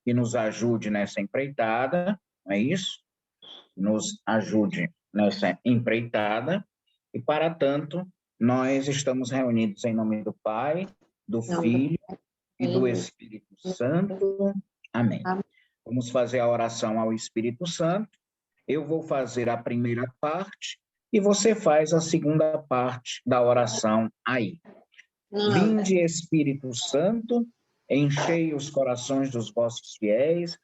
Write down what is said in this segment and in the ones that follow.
que nos ajude nessa empreitada, não é isso? Nos ajude nessa empreitada, e para tanto, nós estamos reunidos em nome do Pai, do Filho e do Espírito Santo. Amém. Vamos fazer a oração ao Espírito Santo. Eu vou fazer a primeira parte e você faz a segunda parte da oração aí. Vinde, Espírito Santo, enchei os corações dos vossos fiéis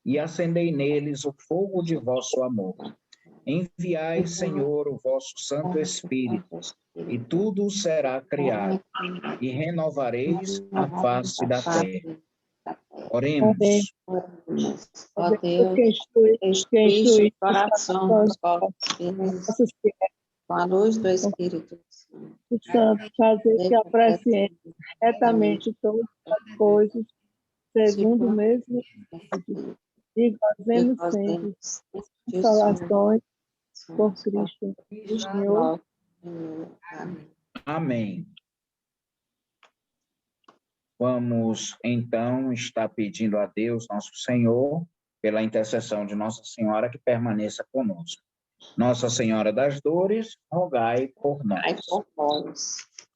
e acendei neles o fogo de vosso amor. Enviai, Senhor, o vosso Santo Espírito, e tudo será criado, e renovareis a face da terra. Oremos. Ó Deus, que enche o coração dos vossos filhos com a luz do Espírito Santo, fazer que apreciemos retamente todas as coisas, segundo o mesmo e fazemos sempre consolações por Cristo, Senhor. Amém. Vamos, então, estar pedindo a Deus, nosso Senhor, pela intercessão de Nossa Senhora, que permaneça conosco. Nossa Senhora das Dores, rogai por nós.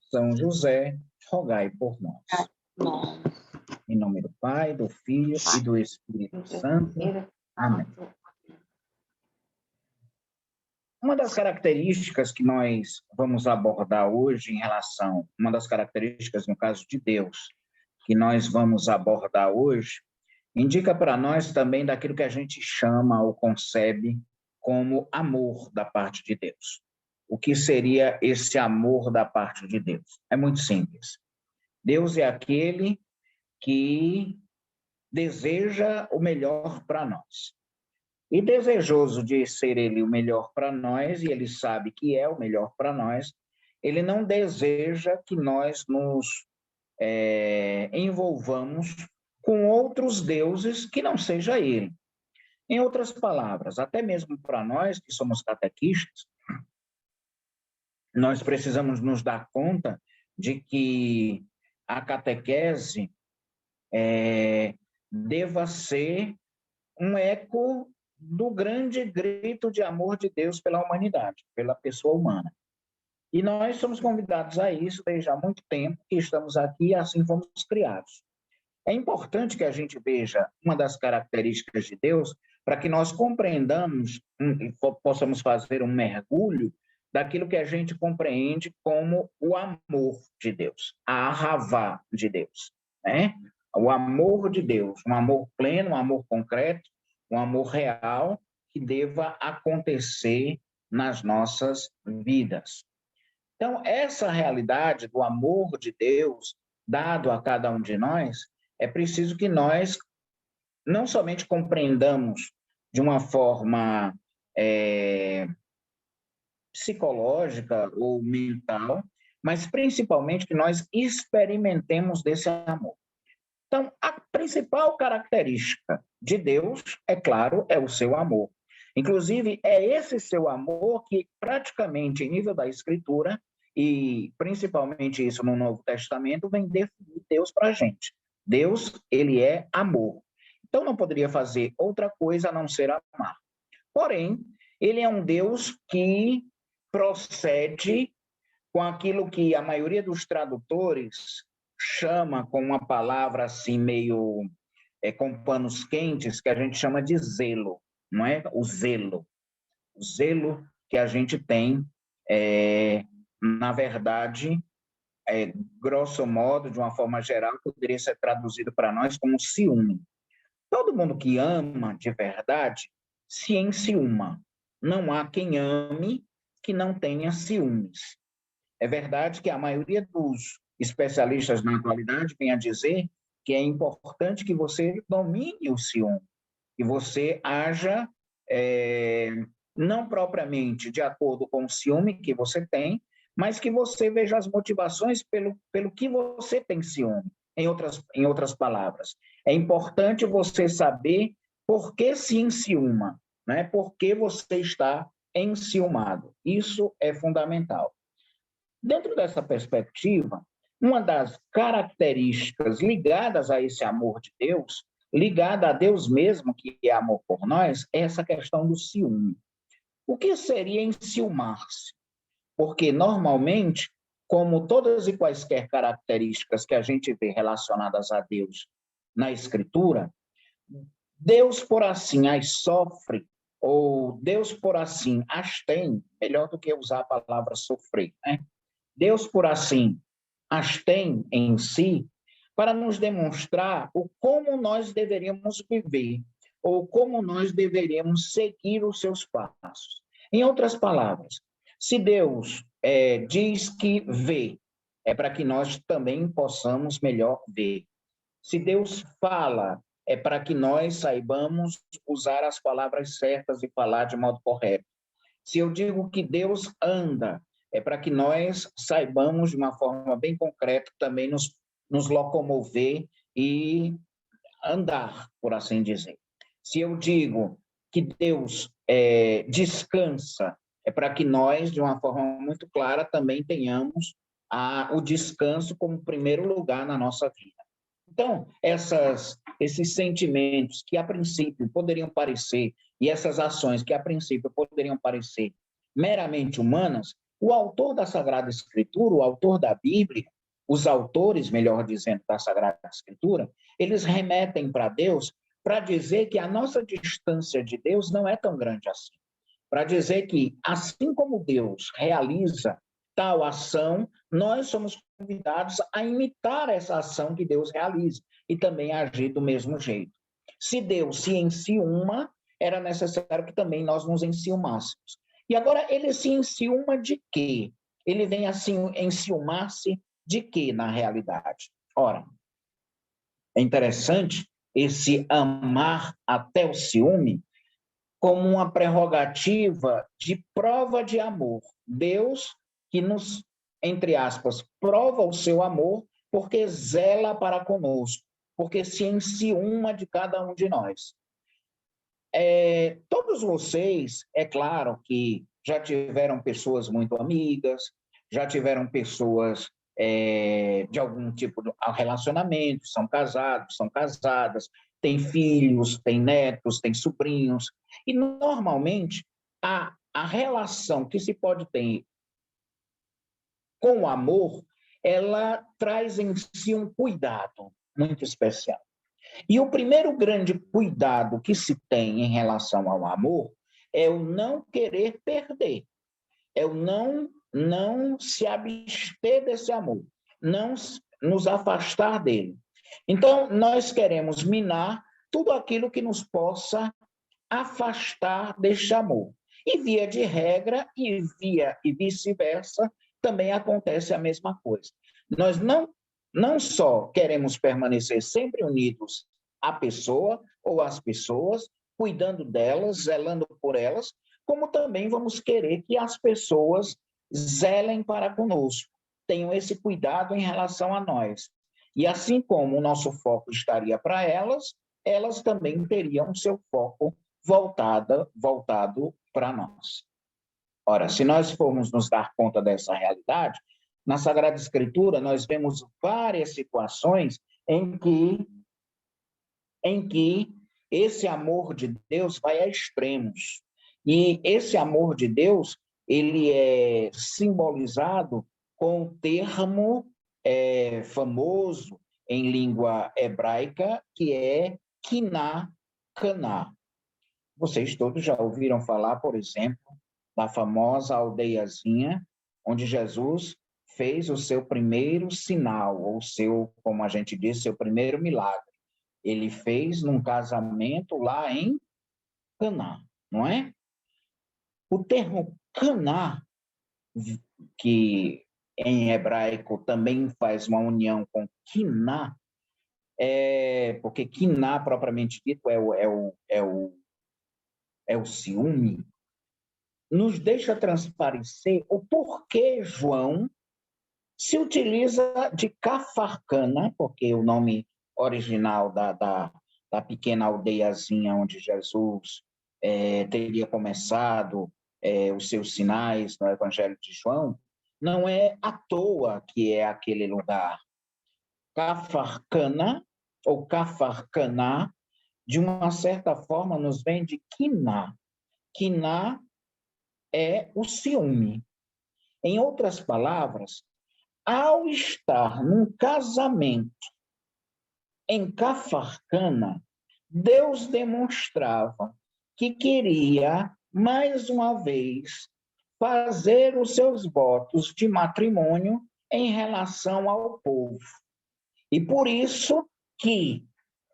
São José, rogai por nós. Em nome do Pai, do Filho e do Espírito Santo. Amém. Uma das características que nós vamos abordar hoje uma das características, no caso de Deus, que nós vamos abordar hoje, indica para nós também daquilo que a gente chama ou concebe como amor da parte de Deus. O que seria esse amor da parte de Deus? É muito simples. Deus é aquele que deseja o melhor para nós. E desejoso de ser ele o melhor para nós, e ele sabe que é o melhor para nós, ele não deseja que nós nos envolvamos com outros deuses que não seja ele. Em outras palavras, até mesmo para nós que somos catequistas, nós precisamos nos dar conta de que a catequese deva ser um eco do grande grito de amor de Deus pela humanidade, pela pessoa humana. E nós somos convidados a isso desde há muito tempo que estamos aqui e assim fomos criados. É importante que a gente veja uma das características de Deus para que nós compreendamos e possamos fazer um mergulho daquilo que a gente compreende como o amor de Deus, a ahavá de Deus, né? O amor de Deus, um amor pleno, um amor concreto, um amor real que deva acontecer nas nossas vidas. Então, essa realidade do amor de Deus dado a cada um de nós, é preciso que nós não somente compreendamos de uma forma psicológica ou mental, mas principalmente que nós experimentemos desse amor. Então, a principal característica de Deus, é claro, é o seu amor. Inclusive, é esse seu amor que praticamente, em nível da Escritura, e principalmente isso no Novo Testamento, vem definir Deus para a gente. Deus, ele é amor. Então, não poderia fazer outra coisa a não ser amar. Porém, ele é um Deus que procede com aquilo que a maioria dos tradutores chama com uma palavra assim meio com panos quentes, que a gente chama de zelo, não é? O zelo que a gente tem, na verdade, grosso modo, de uma forma geral, poderia ser traduzido para nós como ciúme. Todo mundo que ama de verdade se enciuma. Não há quem ame que não tenha ciúmes. É verdade que a maioria dos especialistas na atualidade vem a dizer que é importante que você domine o ciúme, que você haja não propriamente de acordo com o ciúme que você tem, mas que você veja as motivações pelo que você tem ciúme. Em outras palavras, é importante você saber por que se enciuma, né? Por que você está enciumado. Isso é fundamental. Dentro dessa perspectiva, uma das características ligadas a esse amor de Deus ligada a Deus mesmo, que é amor por nós, é essa questão do ciúme. O que seria enciumar-se? Porque, normalmente, como todas e quaisquer características que a gente vê relacionadas a Deus na Escritura, Deus por assim as sofre, ou Deus por assim as tem, melhor do que usar a palavra sofrer, né? Deus por assim as tem em si, para nos demonstrar o como nós deveríamos viver, ou como nós deveríamos seguir os seus passos. Em outras palavras, se Deus diz que vê, é para que nós também possamos melhor ver. Se Deus fala, é para que nós saibamos usar as palavras certas e falar de modo correto. Se eu digo que Deus anda, é para que nós saibamos de uma forma bem concreta também nos locomover e andar, por assim dizer. Se eu digo que Deus descansa, é para que nós, de uma forma muito clara, também tenhamos o descanso como primeiro lugar na nossa vida. Então, esses sentimentos que, a princípio, poderiam parecer, e essas ações que, a princípio, poderiam parecer meramente humanas, o autor da Sagrada Escritura, o autor da Bíblia, os autores, melhor dizendo, da Sagrada Escritura, eles remetem para Deus para dizer que a nossa distância de Deus não é tão grande assim. Para dizer que, assim como Deus realiza tal ação, nós somos convidados a imitar essa ação que Deus realiza e também agir do mesmo jeito. Se Deus se enciuma, era necessário que também nós nos enciumássemos. E agora, ele se enciuma de quê? Ele vem assim enciumar-se de quê, na realidade? Ora, é interessante esse amar até o ciúme como uma prerrogativa de prova de amor. Deus que nos, entre aspas, prova o seu amor porque zela para conosco, porque se enciuma de cada um de nós. Todos vocês, é claro que já tiveram pessoas muito amigas, já tiveram pessoas de algum tipo de relacionamento, são casados, são casadas, têm filhos, têm netos, têm sobrinhos, e normalmente a relação que se pode ter com o amor, ela traz em si um cuidado muito especial. E o primeiro grande cuidado que se tem em relação ao amor é o não querer perder, é o não se abster desse amor, não nos afastar dele. Então, nós queremos minar tudo aquilo que nos possa afastar deste amor. E via de regra, e vice-versa, também acontece a mesma coisa. Nós não só queremos permanecer sempre unidos à pessoa ou às pessoas, cuidando delas, zelando por elas, como também vamos querer que as pessoas zelem para conosco, tenham esse cuidado em relação a nós. E assim como o nosso foco estaria para elas, elas também teriam seu foco voltado para nós. Ora, se nós formos nos dar conta dessa realidade, na Sagrada Escritura nós vemos várias situações em que esse amor de Deus vai a extremos. E esse amor de Deus, ele é simbolizado com o termo famoso em língua hebraica, que é Kiná Caná. Vocês todos já ouviram falar, por exemplo, da famosa aldeiazinha onde Jesus fez o seu primeiro sinal, ou seu, como a gente diz, seu primeiro milagre. Ele fez num casamento lá em Caná, não é? O termo Caná, que em hebraico também faz uma união com Quiná, porque Quiná, propriamente dito, é o ciúme, nos deixa transparecer o porquê João se utiliza de Cafarcana, porque o nome original da pequena aldeiazinha onde Jesus teria começado os seus sinais no Evangelho de João, não é à toa que é aquele lugar. Cafarcana, ou Cafarcaná, de uma certa forma, nos vem de quiná. Quiná é o ciúme. Em outras palavras, ao estar num casamento em Cafarcana, Deus demonstrava que queria, mais uma vez, fazer os seus votos de matrimônio em relação ao povo. E por isso que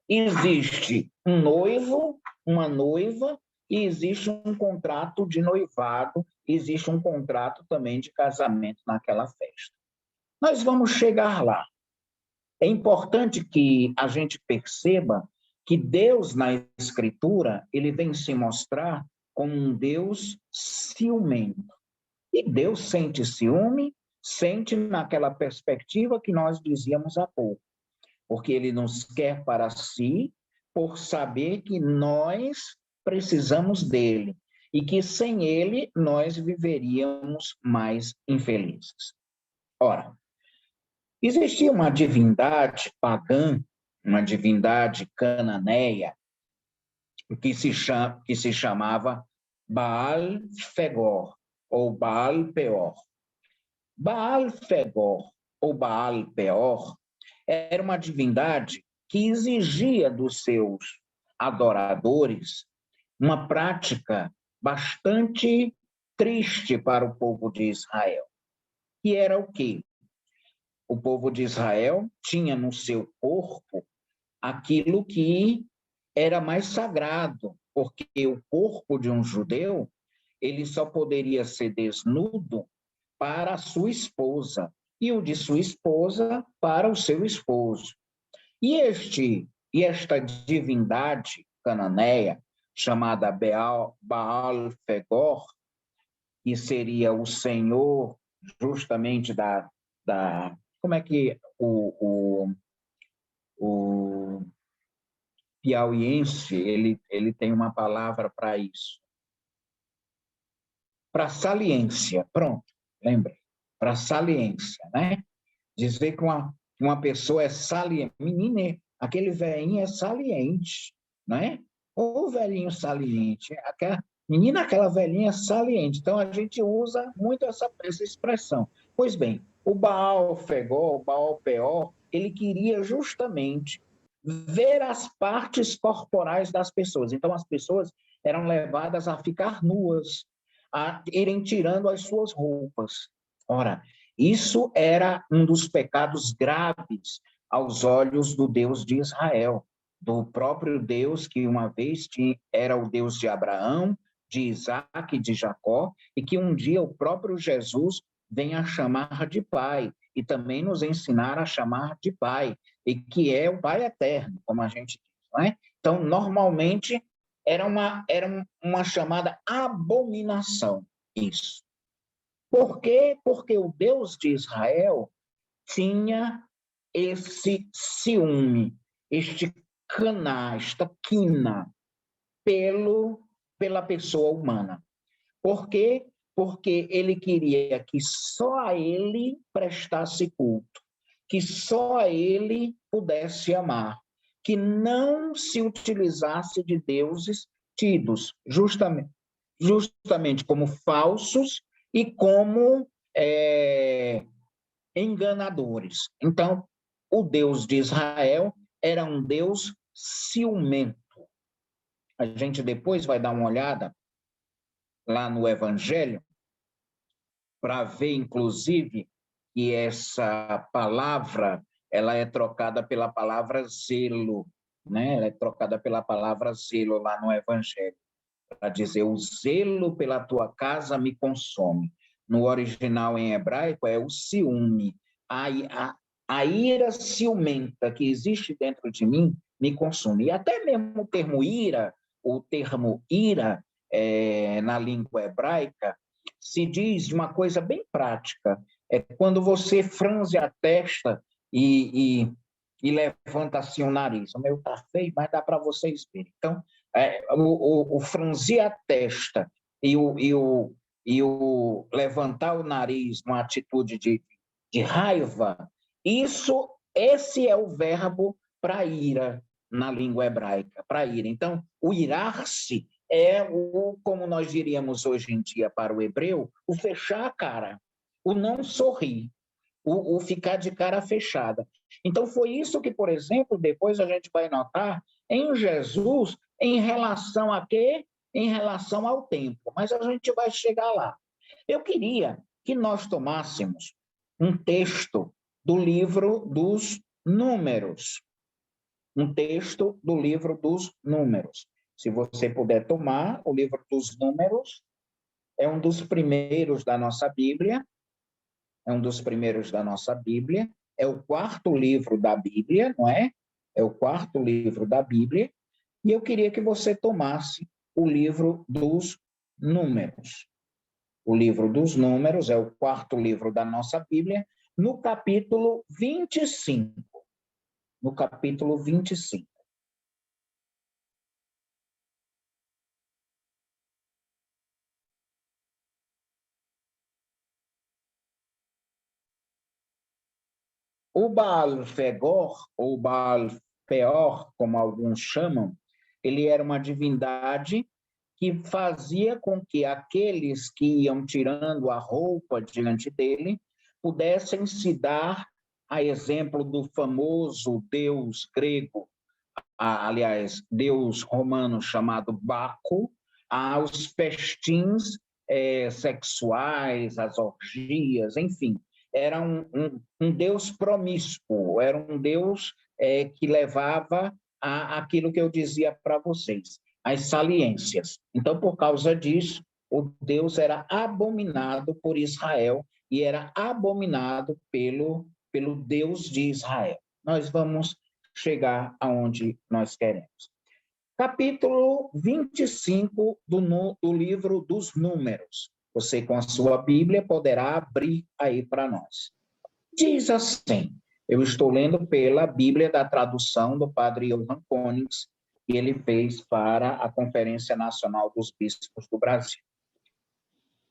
existe um noivo, uma noiva, e existe um contrato de noivado, existe um contrato também de casamento naquela festa. Nós vamos chegar lá. É importante que a gente perceba que Deus, na Escritura, ele vem se mostrar como um Deus ciumento. E Deus sente ciúme, sente naquela perspectiva que nós dizíamos há pouco, porque ele nos quer para si, por saber que nós precisamos dele e que sem ele nós viveríamos mais infelizes. Ora, existia uma divindade pagã, uma divindade cananeia, que se chamava Baal-Fegor, ou Baal-Peor. Baal-Fegor, ou Baal-Peor, era uma divindade que exigia dos seus adoradores uma prática bastante triste para o povo de Israel. Que era o quê? O povo de Israel tinha no seu corpo aquilo que era mais sagrado, porque o corpo de um judeu, ele só poderia ser desnudo para a sua esposa, e o de sua esposa para o seu esposo. E esta divindade cananeia, chamada Baal-Fegor, que seria o senhor justamente como é que o piauiense, ele tem uma palavra para isso. Para saliência, pronto, lembrei. Para saliência, né? Dizer que uma pessoa é saliente. Menina, aquele velhinho é saliente, né? Ou velhinho saliente. Menina, aquela velhinha é saliente. Então, a gente usa muito essa expressão. Pois bem, o Baal-Fegor, o Baal-Peor, ele queria justamente ver as partes corporais das pessoas. Então, as pessoas eram levadas a ficar nuas, a irem tirando as suas roupas. Ora, isso era um dos pecados graves aos olhos do Deus de Israel, do próprio Deus que uma vez era o Deus de Abraão, de Isaac e de Jacó, e que um dia o próprio Jesus vem a chamar de Pai, e também nos ensinar a chamar de Pai, e que é o Pai eterno, como a gente diz, não é? Então, normalmente, era uma chamada abominação, isso. Por quê? Porque o Deus de Israel tinha esse ciúme, este caná, esta quina pela pessoa humana. Por quê? Porque ele queria que só a ele prestasse culto, que só a ele pudesse amar, que não se utilizasse de deuses tidos justamente como falsos e como enganadores. Então, o Deus de Israel era um Deus ciumento. A gente depois vai dar uma olhada lá no Evangelho para ver, inclusive, que essa palavra ela é trocada pela palavra zelo, né? Ela é trocada pela palavra zelo lá no Evangelho, para dizer o zelo pela tua casa me consome. No original em hebraico é o ciúme, a ira ciumenta que existe dentro de mim me consome. E até mesmo o termo ira na língua hebraica, se diz uma coisa bem prática, é quando você franze a testa e levanta assim o nariz. O meu está feio, mas dá para vocês verem. Então, o franzir a testa e o levantar o nariz numa atitude de raiva, esse é o verbo para ira. na língua hebraica, para ir. Então, o irar-se é o, como nós diríamos hoje em dia para o hebreu, o fechar a cara, o não sorrir, o ficar de cara fechada. Então, foi isso que, por exemplo, depois a gente vai notar em Jesus, em relação a quê? Em relação ao tempo. Mas a gente vai chegar lá. Eu queria que nós tomássemos um texto do livro dos Números. Um texto do livro dos Números. Se você puder tomar, o livro dos Números é um dos primeiros da nossa Bíblia, é um dos primeiros da nossa Bíblia, é o quarto livro da Bíblia, não é? É o quarto livro da Bíblia, e eu queria que você tomasse o livro dos Números. O livro dos Números é o quarto livro da nossa Bíblia, no capítulo 25. No capítulo 25. O Baal-Fegor, ou Baal-Peor, como alguns chamam, ele era uma divindade que fazia com que aqueles que iam tirando a roupa diante dele pudessem se dar, a exemplo do famoso deus grego, aliás, deus romano chamado Baco, aos festins sexuais, às orgias, enfim. Era um deus promíscuo, era um deus que levava aquilo que eu dizia para vocês, as saliências. Então, por causa disso, o Deus era abominado por Israel e era abominado pelo Deus de Israel. Nós vamos chegar aonde nós queremos. Capítulo 25 do livro dos Números. Você, com a sua Bíblia, poderá abrir aí para nós. Diz assim, eu estou lendo pela Bíblia da tradução do padre Johann Konings, que ele fez para a Conferência Nacional dos Bispos do Brasil.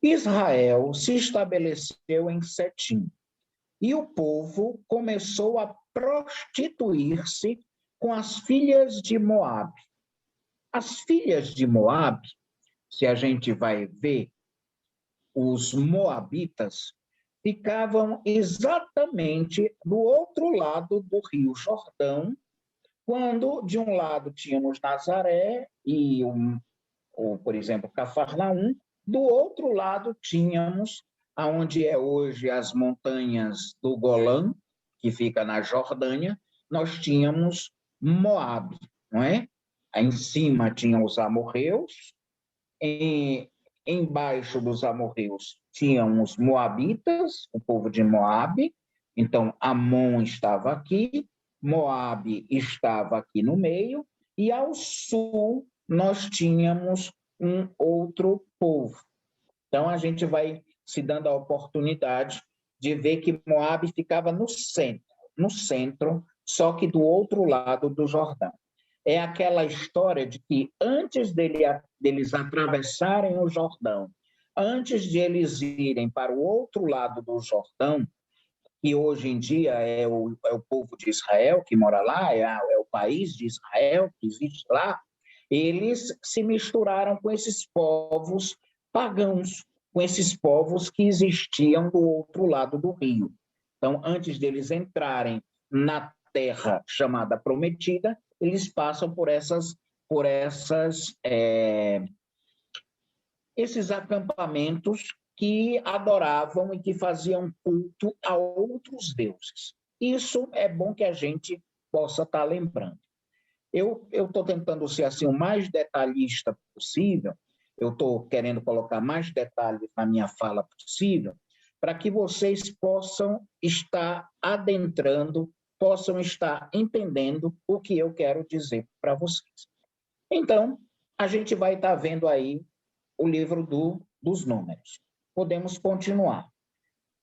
Israel se estabeleceu em Setim, e o povo começou a prostituir-se com as filhas de Moabe. As filhas de Moabe, se a gente vai ver, os moabitas ficavam exatamente do outro lado do Rio Jordão, quando de um lado tínhamos Nazaré e, por exemplo, Cafarnaum, do outro lado tínhamos aonde é hoje as montanhas do Golã, que fica na Jordânia, nós tínhamos Moabe, não é? Aí em cima tinham os amorreus, embaixo dos amorreus tinham os moabitas, o povo de Moabe, então Amon estava aqui, Moabe estava aqui no meio, e ao sul nós tínhamos um outro povo. Então a gente vai se dando a oportunidade de ver que Moabe ficava no centro, só que do outro lado do Jordão. É aquela história de que antes deles atravessarem o Jordão, antes de eles irem para o outro lado do Jordão, que hoje em dia é o povo de Israel que mora lá, é o país de Israel que existe lá, eles se misturaram com esses povos pagãos, com esses povos que existiam do outro lado do rio. Então, antes deles entrarem na terra chamada Prometida, eles passam por esses acampamentos que adoravam e que faziam culto a outros deuses. Isso é bom que a gente possa estar lembrando. Eu estou tentando ser assim o mais detalhista possível, eu estou querendo colocar mais detalhes na minha fala possível, para que vocês possam estar adentrando, possam estar entendendo o que eu quero dizer para vocês. Então, a gente vai estar vendo aí o livro dos Números. Podemos continuar.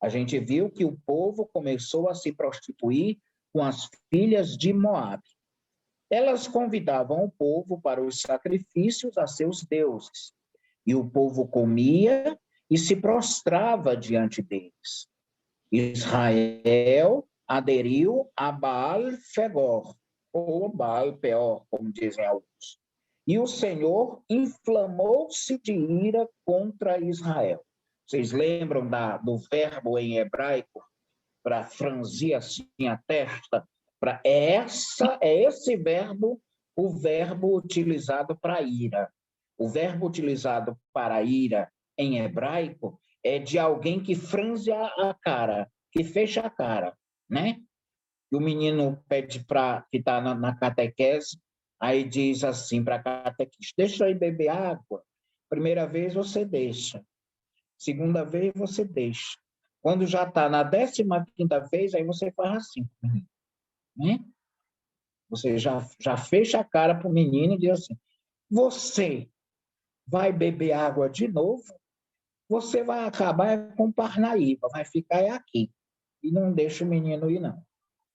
A gente viu que o povo começou a se prostituir com as filhas de Moabe. Elas convidavam o povo para os sacrifícios a seus deuses, e o povo comia e se prostrava diante deles. Israel aderiu a Baal-Fegor, ou Baal Peor, como dizem alguns. E o Senhor inflamou-se de ira contra Israel. Vocês lembram do verbo em hebraico para franzir assim a testa? É esse verbo, o verbo utilizado para ira. O verbo utilizado para ira em hebraico é de alguém que franze a cara, que fecha a cara, né? E o menino pede que está na catequese, aí diz assim para a catequista: deixa aí beber água. Primeira vez você deixa, segunda vez você deixa. Quando já está na 15ª vez, aí você faz assim, né? Você já fecha a cara para o menino e diz assim: você vai beber água de novo, você vai acabar com Parnaíba, vai ficar aqui. E não deixa o menino ir, não.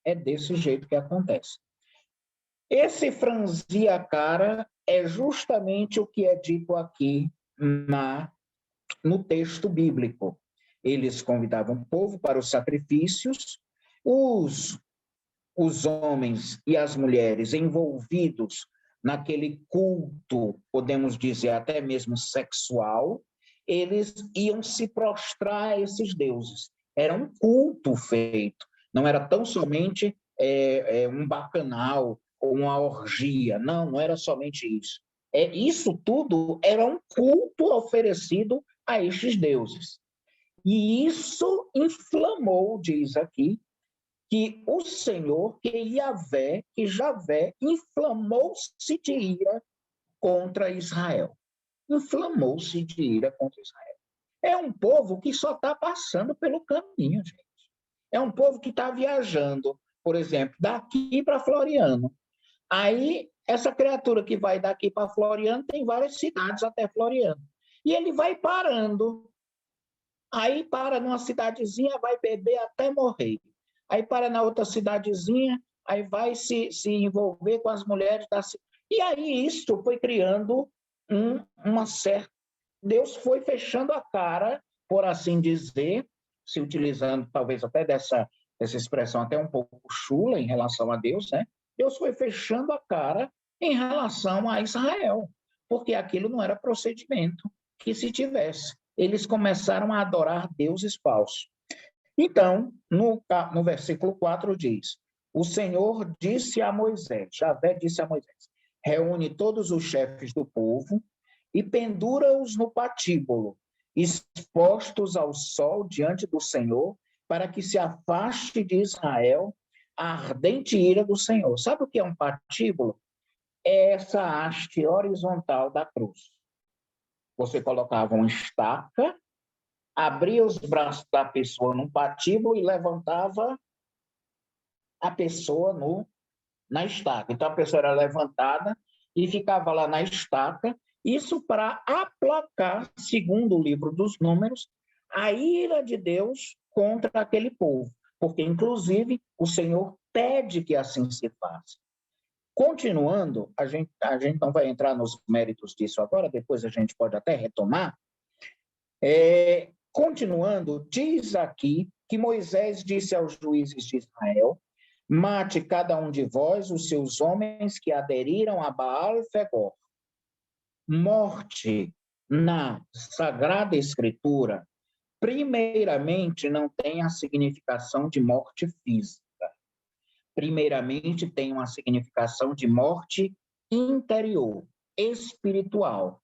É desse jeito que acontece. Esse franzir a cara é justamente o que é dito aqui no texto bíblico. Eles convidavam o povo para os sacrifícios, os homens e as mulheres envolvidos naquele culto, podemos dizer até mesmo sexual, eles iam se prostrar a esses deuses. Era um culto feito, não era tão somente um bacanal ou uma orgia, não era somente isso. Isso tudo era um culto oferecido a estes deuses. E isso inflamou, diz aqui, que o Senhor, que Javé, inflamou-se de ira contra Israel. Inflamou-se de ira contra Israel. É um povo que só está passando pelo caminho, gente. É um povo que está viajando, por exemplo, daqui para Floriano. Aí, essa criatura que vai daqui para Floriano tem várias cidades até Floriano. E ele vai parando. Aí para numa cidadezinha, vai beber até morrer. Aí para na outra cidadezinha, aí vai se envolver com as mulheres da cidade. E aí isso foi criando uma certa... Deus foi fechando a cara, por assim dizer, se utilizando talvez até dessa expressão até um pouco chula em relação a Deus, né? Deus foi fechando a cara em relação a Israel, porque aquilo não era procedimento que se tivesse. Eles começaram a adorar deuses falsos. Então, no versículo 4 diz: o Senhor disse a Moisés, Javé disse a Moisés, reúne todos os chefes do povo e pendura-os no patíbulo, expostos ao sol diante do Senhor, para que se afaste de Israel a ardente ira do Senhor. Sabe o que é um patíbulo? É essa haste horizontal da cruz. Você colocava uma estaca, abria os braços da pessoa num patíbulo e levantava a pessoa na estaca. Então, a pessoa era levantada e ficava lá na estaca, isso para aplacar, segundo o livro dos Números, a ira de Deus contra aquele povo, porque, inclusive, o Senhor pede que assim se faça. Continuando, a gente não vai entrar nos méritos disso agora, depois a gente pode até retomar. Continuando, diz aqui que Moisés disse aos juízes de Israel: mate cada um de vós os seus homens que aderiram a Baal-Fegor. Morte na Sagrada Escritura, primeiramente, não tem a significação de morte física. Primeiramente, tem uma significação de morte interior, espiritual.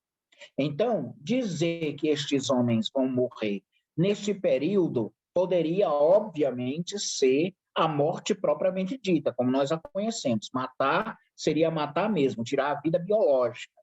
Então, dizer que estes homens vão morrer neste período poderia, obviamente, ser a morte propriamente dita, como nós a conhecemos. Matar seria matar mesmo, tirar a vida biológica.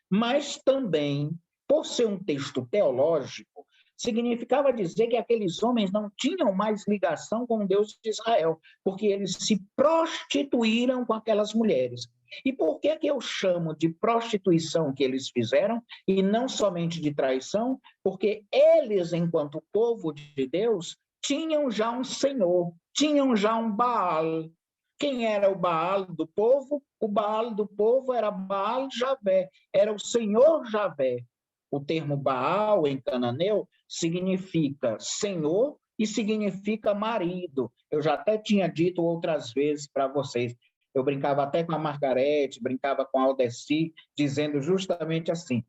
Mas também, por ser um texto teológico, significava dizer que aqueles homens não tinham mais ligação com o Deus de Israel, porque eles se prostituíram com aquelas mulheres. E por que eu chamo de prostituição que eles fizeram, e não somente de traição? Porque eles, enquanto povo de Deus, tinham já um senhor, tinham já um Baal. Quem era o Baal do povo? O Baal do povo era Baal Javé, era o Senhor Javé. O termo Baal, em cananeu, significa senhor e significa marido. Eu já até tinha dito outras vezes para vocês. Eu brincava até com a Margarete, brincava com a Aldeci, dizendo justamente assim,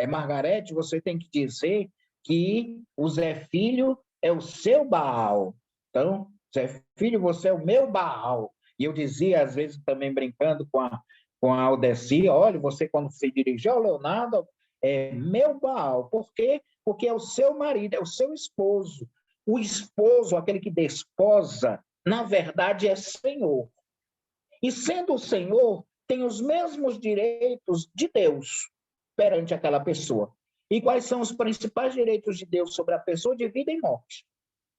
Margarete, você tem que dizer que o Zé Filho é o seu Baal. Então, Zé Filho, você é o meu Baal. E eu dizia, às vezes, também brincando com a Aldeci, olha, você quando se dirigiu ao Leonardo, é meu Baal. Por quê? Porque é o seu marido, é o seu esposo. O esposo, aquele que desposa, na verdade é Senhor. E sendo o Senhor, tem os mesmos direitos de Deus perante aquela pessoa. E quais são os principais direitos de Deus sobre a pessoa? De vida e morte.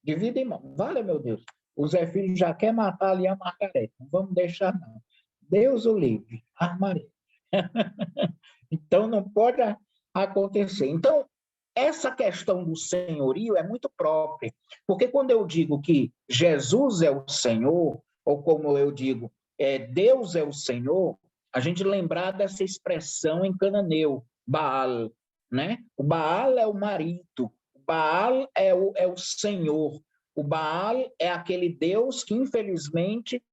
De vida e morte. Vale, meu Deus. O Zé Filho já quer matar ali a Margarete. Não vamos deixar, não. Deus o livre. Maria. Então, não pode acontecer. Então, essa questão do senhorio é muito própria. Porque quando eu digo que Jesus é o Senhor, ou como eu digo, Deus é o Senhor, a gente lembrar dessa expressão em cananeu, Baal, né? O Baal é o marido, o Baal é o Senhor, o Baal é aquele Deus que, infelizmente,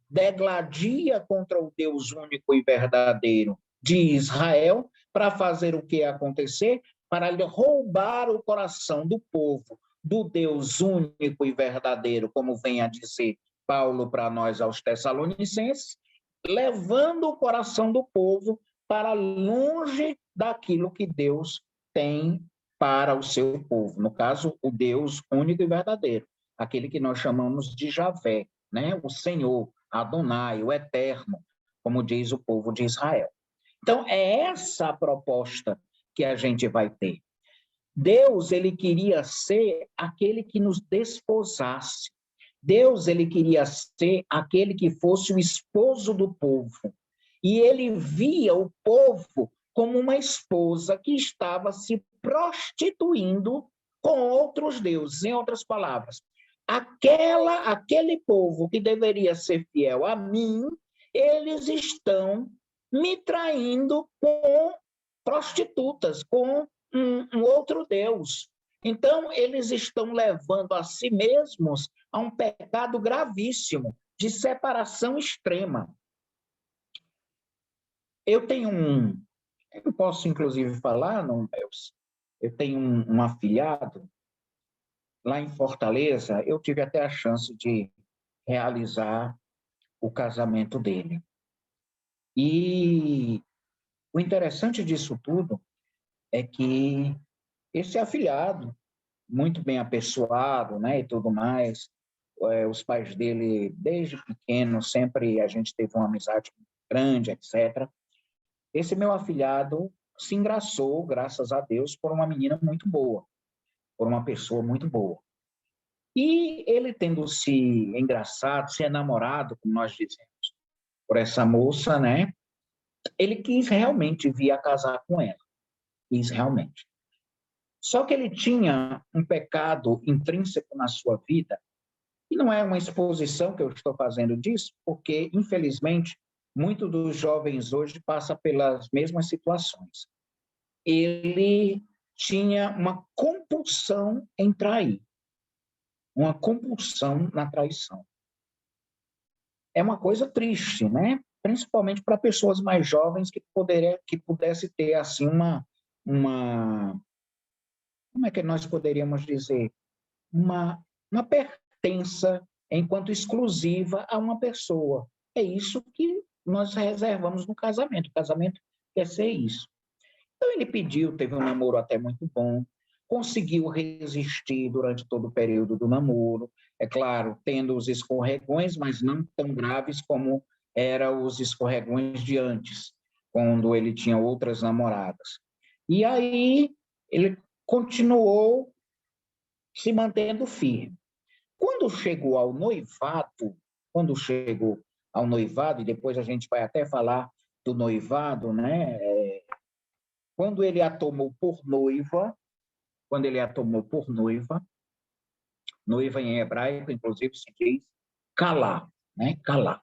degladia contra o Deus único e verdadeiro de Israel, para fazer o que acontecer? Para lhe roubar o coração do povo, do Deus único e verdadeiro, como vem a dizer Paulo para nós aos Tessalonicenses, levando o coração do povo para longe daquilo que Deus tem para o seu povo. No caso, o Deus único e verdadeiro, aquele que nós chamamos de Javé, né? O Senhor, Adonai, o Eterno, como diz o povo de Israel. Então, é essa a proposta que a gente vai ter. Deus, ele queria ser aquele que nos desposasse. Deus, ele queria ser aquele que fosse o esposo do povo. E ele via o povo como uma esposa que estava se prostituindo com outros deuses. Em outras palavras, aquele povo que deveria ser fiel a mim, eles estão me traindo com prostitutas, com um outro Deus. Então, eles estão levando a si mesmos a um pecado gravíssimo, de separação extrema. Eu posso inclusive falar, não, eu tenho um afilhado lá em Fortaleza, eu tive até a chance de realizar o casamento dele. E o interessante disso tudo é que esse afilhado, muito bem apessoado, né, e tudo mais, os pais dele, desde pequeno, sempre a gente teve uma amizade grande, etc. Esse meu afilhado se engraçou, graças a Deus, por uma menina muito boa, por uma pessoa muito boa. E ele tendo se engraçado, se enamorado, como nós dizemos, por essa moça, né, ele quis realmente vir a casar com ela. Quis realmente. Só que ele tinha um pecado intrínseco na sua vida, e não é uma exposição que eu estou fazendo disso, porque, infelizmente, muitos dos jovens hoje passam pelas mesmas situações. Ele tinha uma compulsão em trair, uma compulsão na traição. É uma coisa triste, né? Principalmente para pessoas mais jovens que pudesse ter assim uma como é que nós poderíamos dizer? Uma pertença enquanto exclusiva a uma pessoa. É isso que nós reservamos no casamento. O casamento quer ser isso. Então, ele pediu, teve um namoro até muito bom, conseguiu resistir durante todo o período do namoro, é claro, tendo os escorregões, mas não tão graves como eram os escorregões de antes, quando ele tinha outras namoradas. E aí, ele continuou se mantendo firme. Quando chegou ao noivado, e depois a gente vai até falar do noivado, né? Quando ele a tomou por noiva, noiva em hebraico, inclusive, se diz calá, né? Calá.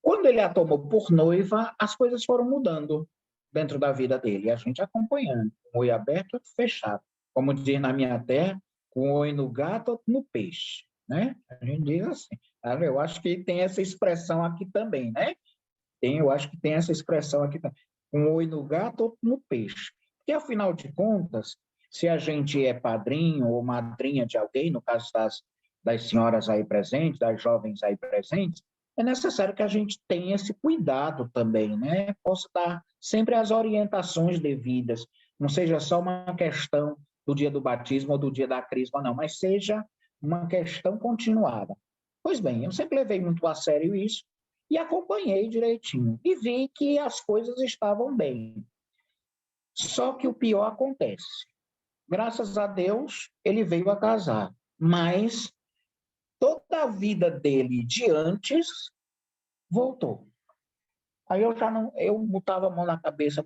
Quando ele a tomou por noiva, as coisas foram mudando dentro da vida dele, a gente acompanhando, com o olho aberto e fechado. Como diz na minha terra, com o olho no gato ou no peixe, né? A gente diz assim, Eu acho que tem essa expressão aqui também, né? Eu acho que tem essa expressão aqui também. Um oi no gato, outro no peixe. Porque, afinal de contas, se a gente é padrinho ou madrinha de alguém, no caso das senhoras aí presentes, das jovens aí presentes, é necessário que a gente tenha esse cuidado também, né? Possa dar sempre as orientações devidas, não seja só uma questão do dia do batismo ou do dia da crisma, não, mas seja uma questão continuada. Pois bem, eu sempre levei muito a sério isso e acompanhei direitinho e vi que as coisas estavam bem. Só que o pior acontece. Graças a Deus, ele veio a casar, mas toda a vida dele de antes voltou. Aí eu já não, eu botava a mão na cabeça,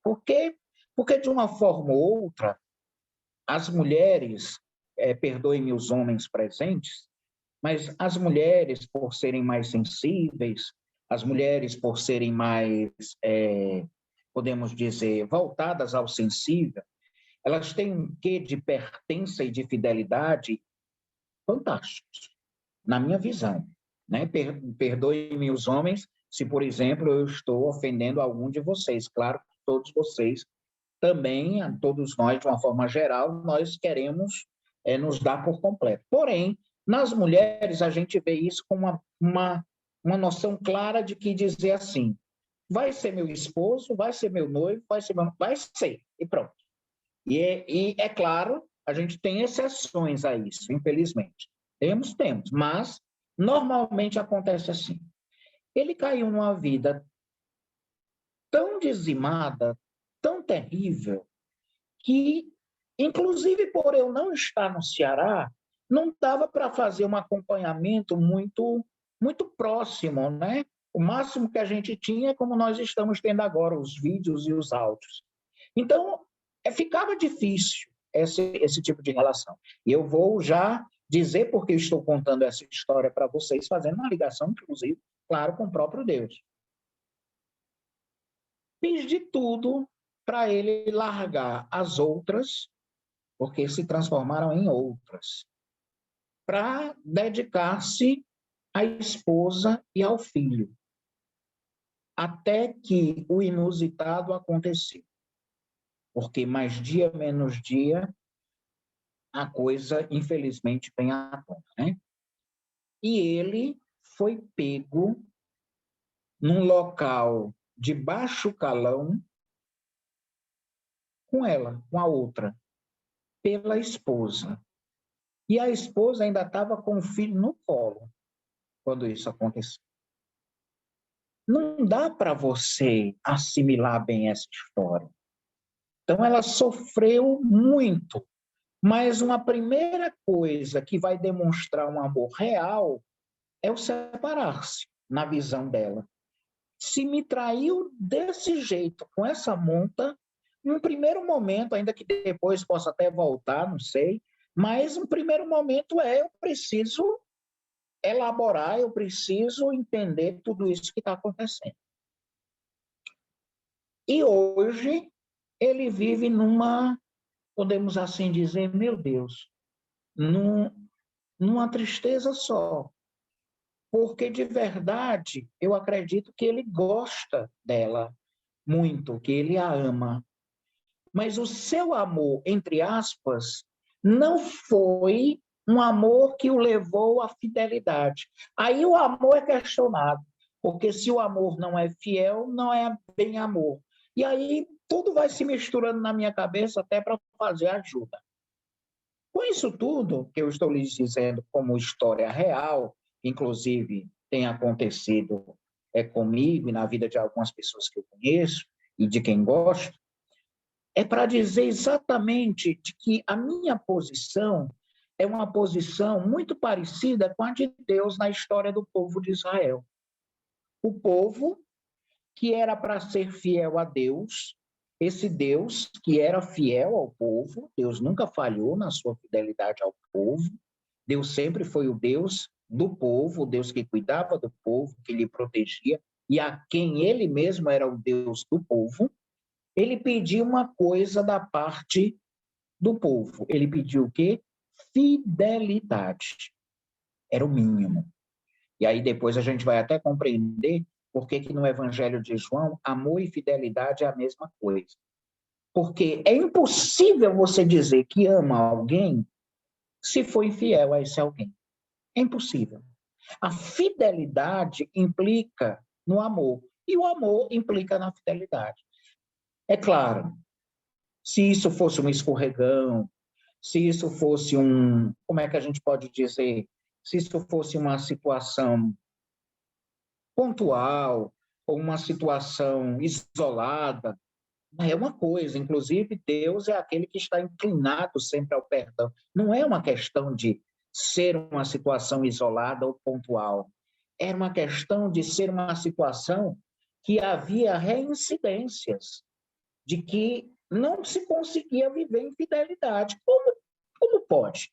por quê? Porque de uma forma ou outra, as mulheres, perdoem-me os homens presentes, mas as mulheres, por serem mais sensíveis, as mulheres, por serem mais, podemos dizer, voltadas ao sensível, elas têm um quê de pertença e de fidelidade fantásticos, na minha visão. Né? Perdoem-me os homens se, por exemplo, eu estou ofendendo algum de vocês. Claro que todos vocês também, todos nós, de uma forma geral, nós queremos nos dar por completo. Porém, nas mulheres, a gente vê isso com uma noção clara de que dizer assim, vai ser meu esposo, vai ser meu noivo, vai ser, e pronto. E é claro, a gente tem exceções a isso, infelizmente. Temos, mas normalmente acontece assim. Ele caiu numa vida tão dizimada, tão terrível, que, inclusive por eu não estar no Ceará, não dava para fazer um acompanhamento muito próximo, né? O máximo que a gente tinha é como nós estamos tendo agora, os vídeos e os áudios. Então, ficava difícil esse tipo de relação. E eu vou já dizer porque eu estou contando essa história para vocês, fazendo uma ligação, inclusive, claro, com o próprio Deus. Fiz de tudo para ele largar as outras, porque se transformaram em outras, para dedicar-se à esposa e ao filho, até que o inusitado aconteceu. Porque mais dia menos dia, a coisa, infelizmente, vem à tona, né? E ele foi pego num local de baixo calão com ela, com a outra, pela esposa. E a esposa ainda estava com o filho no colo quando isso aconteceu. Não dá para você assimilar bem essa história. Então, ela sofreu muito, mas uma primeira coisa que vai demonstrar um amor real é o separar-se, na visão dela. Se me traiu desse jeito, com essa monta, num primeiro momento, ainda que depois possa até voltar, não sei, mas um primeiro momento eu preciso elaborar, eu preciso entender tudo isso que está acontecendo. E hoje ele vive numa, podemos assim dizer, meu Deus, numa tristeza só. Porque, de verdade, eu acredito que ele gosta dela muito, que ele a ama. Mas o seu amor, entre aspas, não foi um amor que o levou à fidelidade. Aí o amor é questionado, porque se o amor não é fiel, não é bem amor. E aí tudo vai se misturando na minha cabeça até para fazer ajuda. Com isso tudo que eu estou lhes dizendo como história real, inclusive tem acontecido comigo e na vida de algumas pessoas que eu conheço e de quem gosto, é para dizer exatamente de que a minha posição é uma posição muito parecida com a de Deus na história do povo de Israel. O povo que era para ser fiel a Deus, esse Deus que era fiel ao povo, Deus nunca falhou na sua fidelidade ao povo, Deus sempre foi o Deus do povo, o Deus que cuidava do povo, que lhe protegia, e a quem ele mesmo era o Deus do povo. Ele pediu uma coisa da parte do povo. Ele pediu o quê? Fidelidade. Era o mínimo. E aí depois a gente vai até compreender por que no Evangelho de João, amor e fidelidade é a mesma coisa. Porque é impossível você dizer que ama alguém se for infiel a esse alguém. É impossível. A fidelidade implica no amor, e o amor implica na fidelidade. É claro, se isso fosse um escorregão, se isso fosse como é que a gente pode dizer? Se isso fosse uma situação pontual, ou uma situação isolada, é uma coisa. Inclusive, Deus é aquele que está inclinado sempre ao perdão. Não é uma questão de ser uma situação isolada ou pontual. Era uma questão de ser uma situação que havia reincidências, de que não se conseguia viver em fidelidade. Como pode?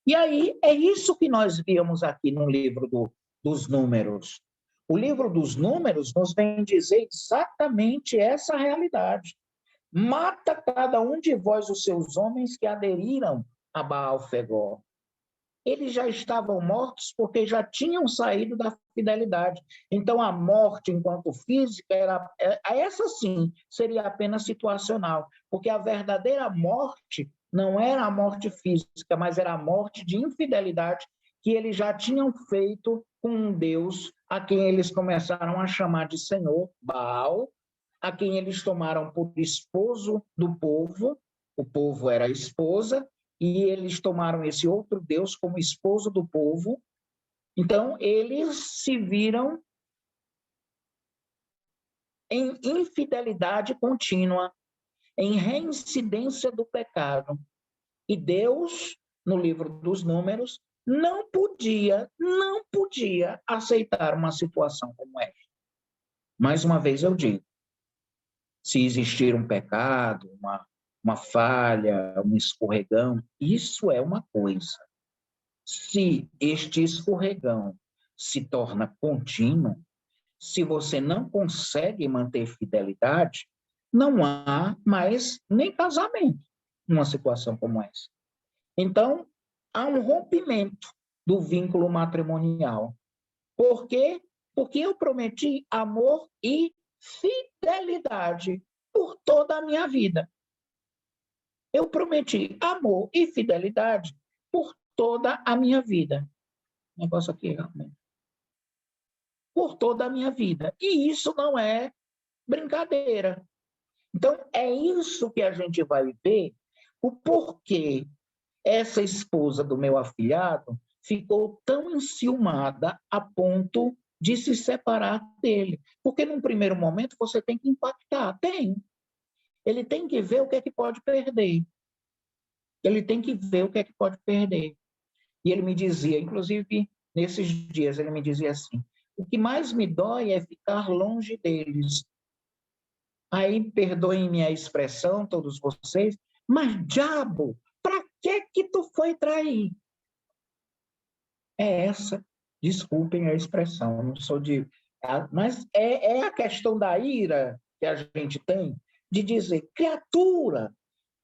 E aí, é isso que nós víamos aqui no livro dos Números. O livro dos Números nos vem dizer exatamente essa realidade. Mata cada um de vós os seus homens que aderiram a Baal-Fegor. Eles já estavam mortos porque já tinham saído da fidelidade. Então, a morte enquanto física, essa sim, seria apenas situacional, porque a verdadeira morte não era a morte física, mas era a morte de infidelidade que eles já tinham feito com um Deus a quem eles começaram a chamar de Senhor, Baal, a quem eles tomaram por esposo do povo, o povo era a esposa, e eles tomaram esse outro Deus como esposo do povo. Então, eles se viram em infidelidade contínua, em reincidência do pecado. E Deus, no livro dos Números, não podia aceitar uma situação como essa. Mais uma vez eu digo, se existir um pecado, uma falha, um escorregão, isso é uma coisa. Se este escorregão se torna contínuo, se você não consegue manter fidelidade, não há mais nem casamento numa situação como essa. Então, há um rompimento do vínculo matrimonial. Por quê? Porque eu prometi amor e fidelidade por toda a minha vida. Eu prometi amor e fidelidade por toda a minha vida. Negócio aqui, realmente. Por toda a minha vida. E isso não é brincadeira. Então, é isso que a gente vai ver, o porquê essa esposa do meu afilhado ficou tão enciumada a ponto de se separar dele. Porque, num primeiro momento, você tem que impactar. Tem. Ele tem que ver o que é que pode perder. Ele tem que ver o que é que pode perder. E ele me dizia, inclusive, nesses dias, ele me dizia assim, o que mais me dói é ficar longe deles. Aí, perdoem-me a expressão, todos vocês, mas, diabo, para que tu foi trair? É essa, desculpem a expressão, não sou de... Mas é a questão da ira que a gente tem, de dizer, criatura,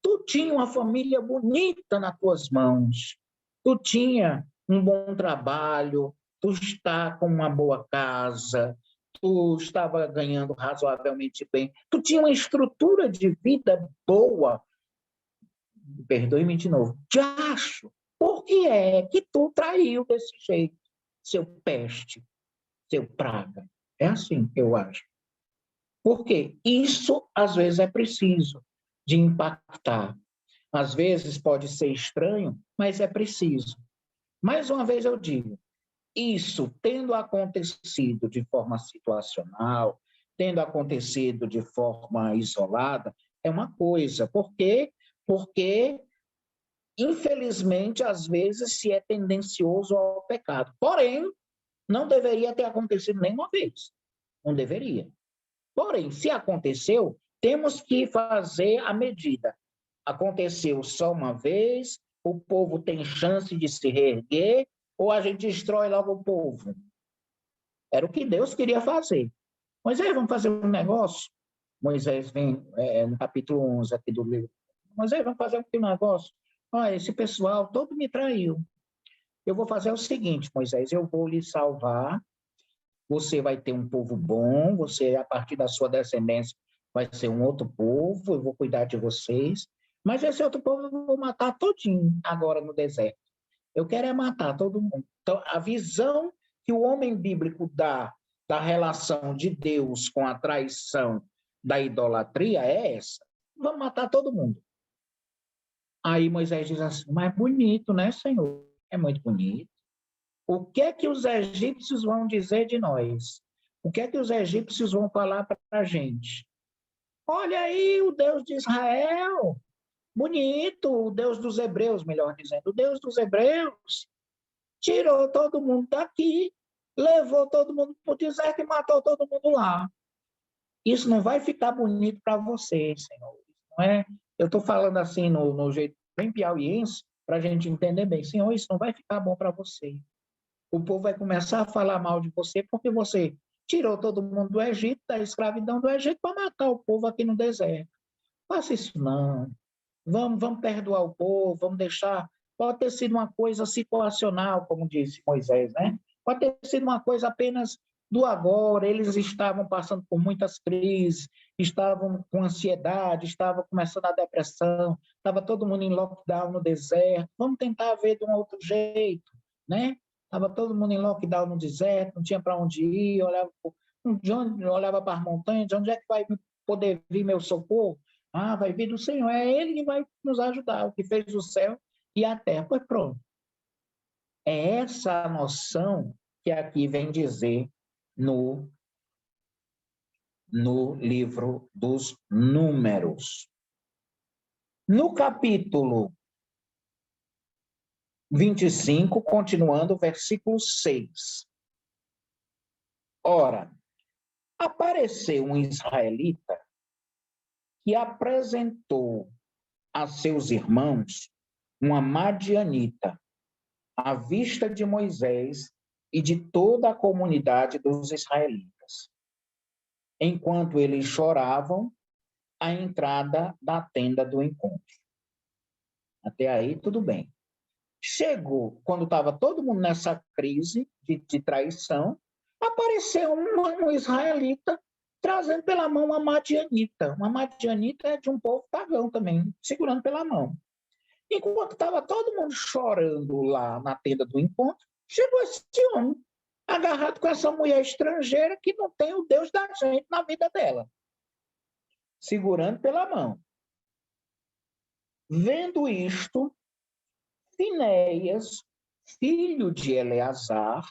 tu tinha uma família bonita nas tuas mãos, tu tinha um bom trabalho, tu está com uma boa casa, tu estava ganhando razoavelmente bem, tu tinha uma estrutura de vida boa. Perdoe-me de novo. Diacho, por que é que tu traiu desse jeito, seu peste, seu praga? É assim que eu acho. Porque isso, às vezes, é preciso de impactar. Às vezes pode ser estranho, mas é preciso. Mais uma vez eu digo, isso tendo acontecido de forma situacional, tendo acontecido de forma isolada, é uma coisa. Por quê? Porque, infelizmente, às vezes se é tendencioso ao pecado. Porém, não deveria ter acontecido nenhuma vez. Não deveria. Porém, se aconteceu, temos que fazer a medida. Aconteceu só uma vez, o povo tem chance de se reerguer, ou a gente destrói logo o povo? Era o que Deus queria fazer. Moisés, vamos fazer um negócio? Moisés vem no capítulo 11 aqui do livro. Moisés, vamos fazer um negócio? Olha, esse pessoal todo me traiu. eu vou fazer o seguinte, Moisés, eu vou lhe salvar, você vai ter um povo bom, você, a partir da sua descendência, vai ser um outro povo, eu vou cuidar de vocês, mas esse outro povo eu vou matar todinho agora no deserto. Eu quero é matar todo mundo. Então, a visão que o homem bíblico dá da relação de Deus com a traição da idolatria é essa. Vamos matar todo mundo. Aí Moisés diz assim, mas bonito, né, Senhor? É muito bonito. O que é que os egípcios vão dizer de nós? O que é que os egípcios vão falar para a gente? Olha aí o Deus de Israel, bonito, o Deus dos hebreus, melhor dizendo, o Deus dos hebreus tirou todo mundo daqui, levou todo mundo para o deserto e matou todo mundo lá. Isso não vai ficar bonito para vocês, Senhor. Não é? Eu estou falando assim no jeito bem piauiense, para a gente entender bem. Senhor, isso não vai ficar bom para você. O povo vai começar a falar mal de você porque você tirou todo mundo do Egito, da escravidão do Egito, para matar o povo aqui no deserto. Faça isso não. Vamos perdoar o povo, vamos deixar... Pode ter sido uma coisa situacional, como disse Moisés, né? Pode ter sido uma coisa apenas do agora, eles estavam passando por muitas crises, estavam com ansiedade, estavam começando a depressão, estava todo mundo em lockdown no deserto, vamos tentar ver de um outro jeito, né? Estava todo mundo em lockdown no deserto, não tinha para onde ir, olhava para as montanhas, de onde é que vai poder vir meu socorro? Ah, vai vir do Senhor, é Ele que vai nos ajudar, o que fez o céu e a terra. Pois pronto. É essa a noção que aqui vem dizer no livro dos Números. No capítulo 25, continuando, versículo 6. Ora, apareceu um israelita que apresentou a seus irmãos uma madianita à vista de Moisés e de toda a comunidade dos israelitas, enquanto eles choravam à entrada da tenda do encontro. Até aí, tudo bem. Chegou, quando estava todo mundo nessa crise de traição, apareceu um israelita trazendo pela mão uma madianita. Uma madianita é de um povo pagão também, segurando pela mão. Enquanto estava todo mundo chorando lá na tenda do encontro, chegou esse homem, agarrado com essa mulher estrangeira que não tem o Deus da gente na vida dela, segurando pela mão. Vendo isto, Finéias, filho de Eleazar,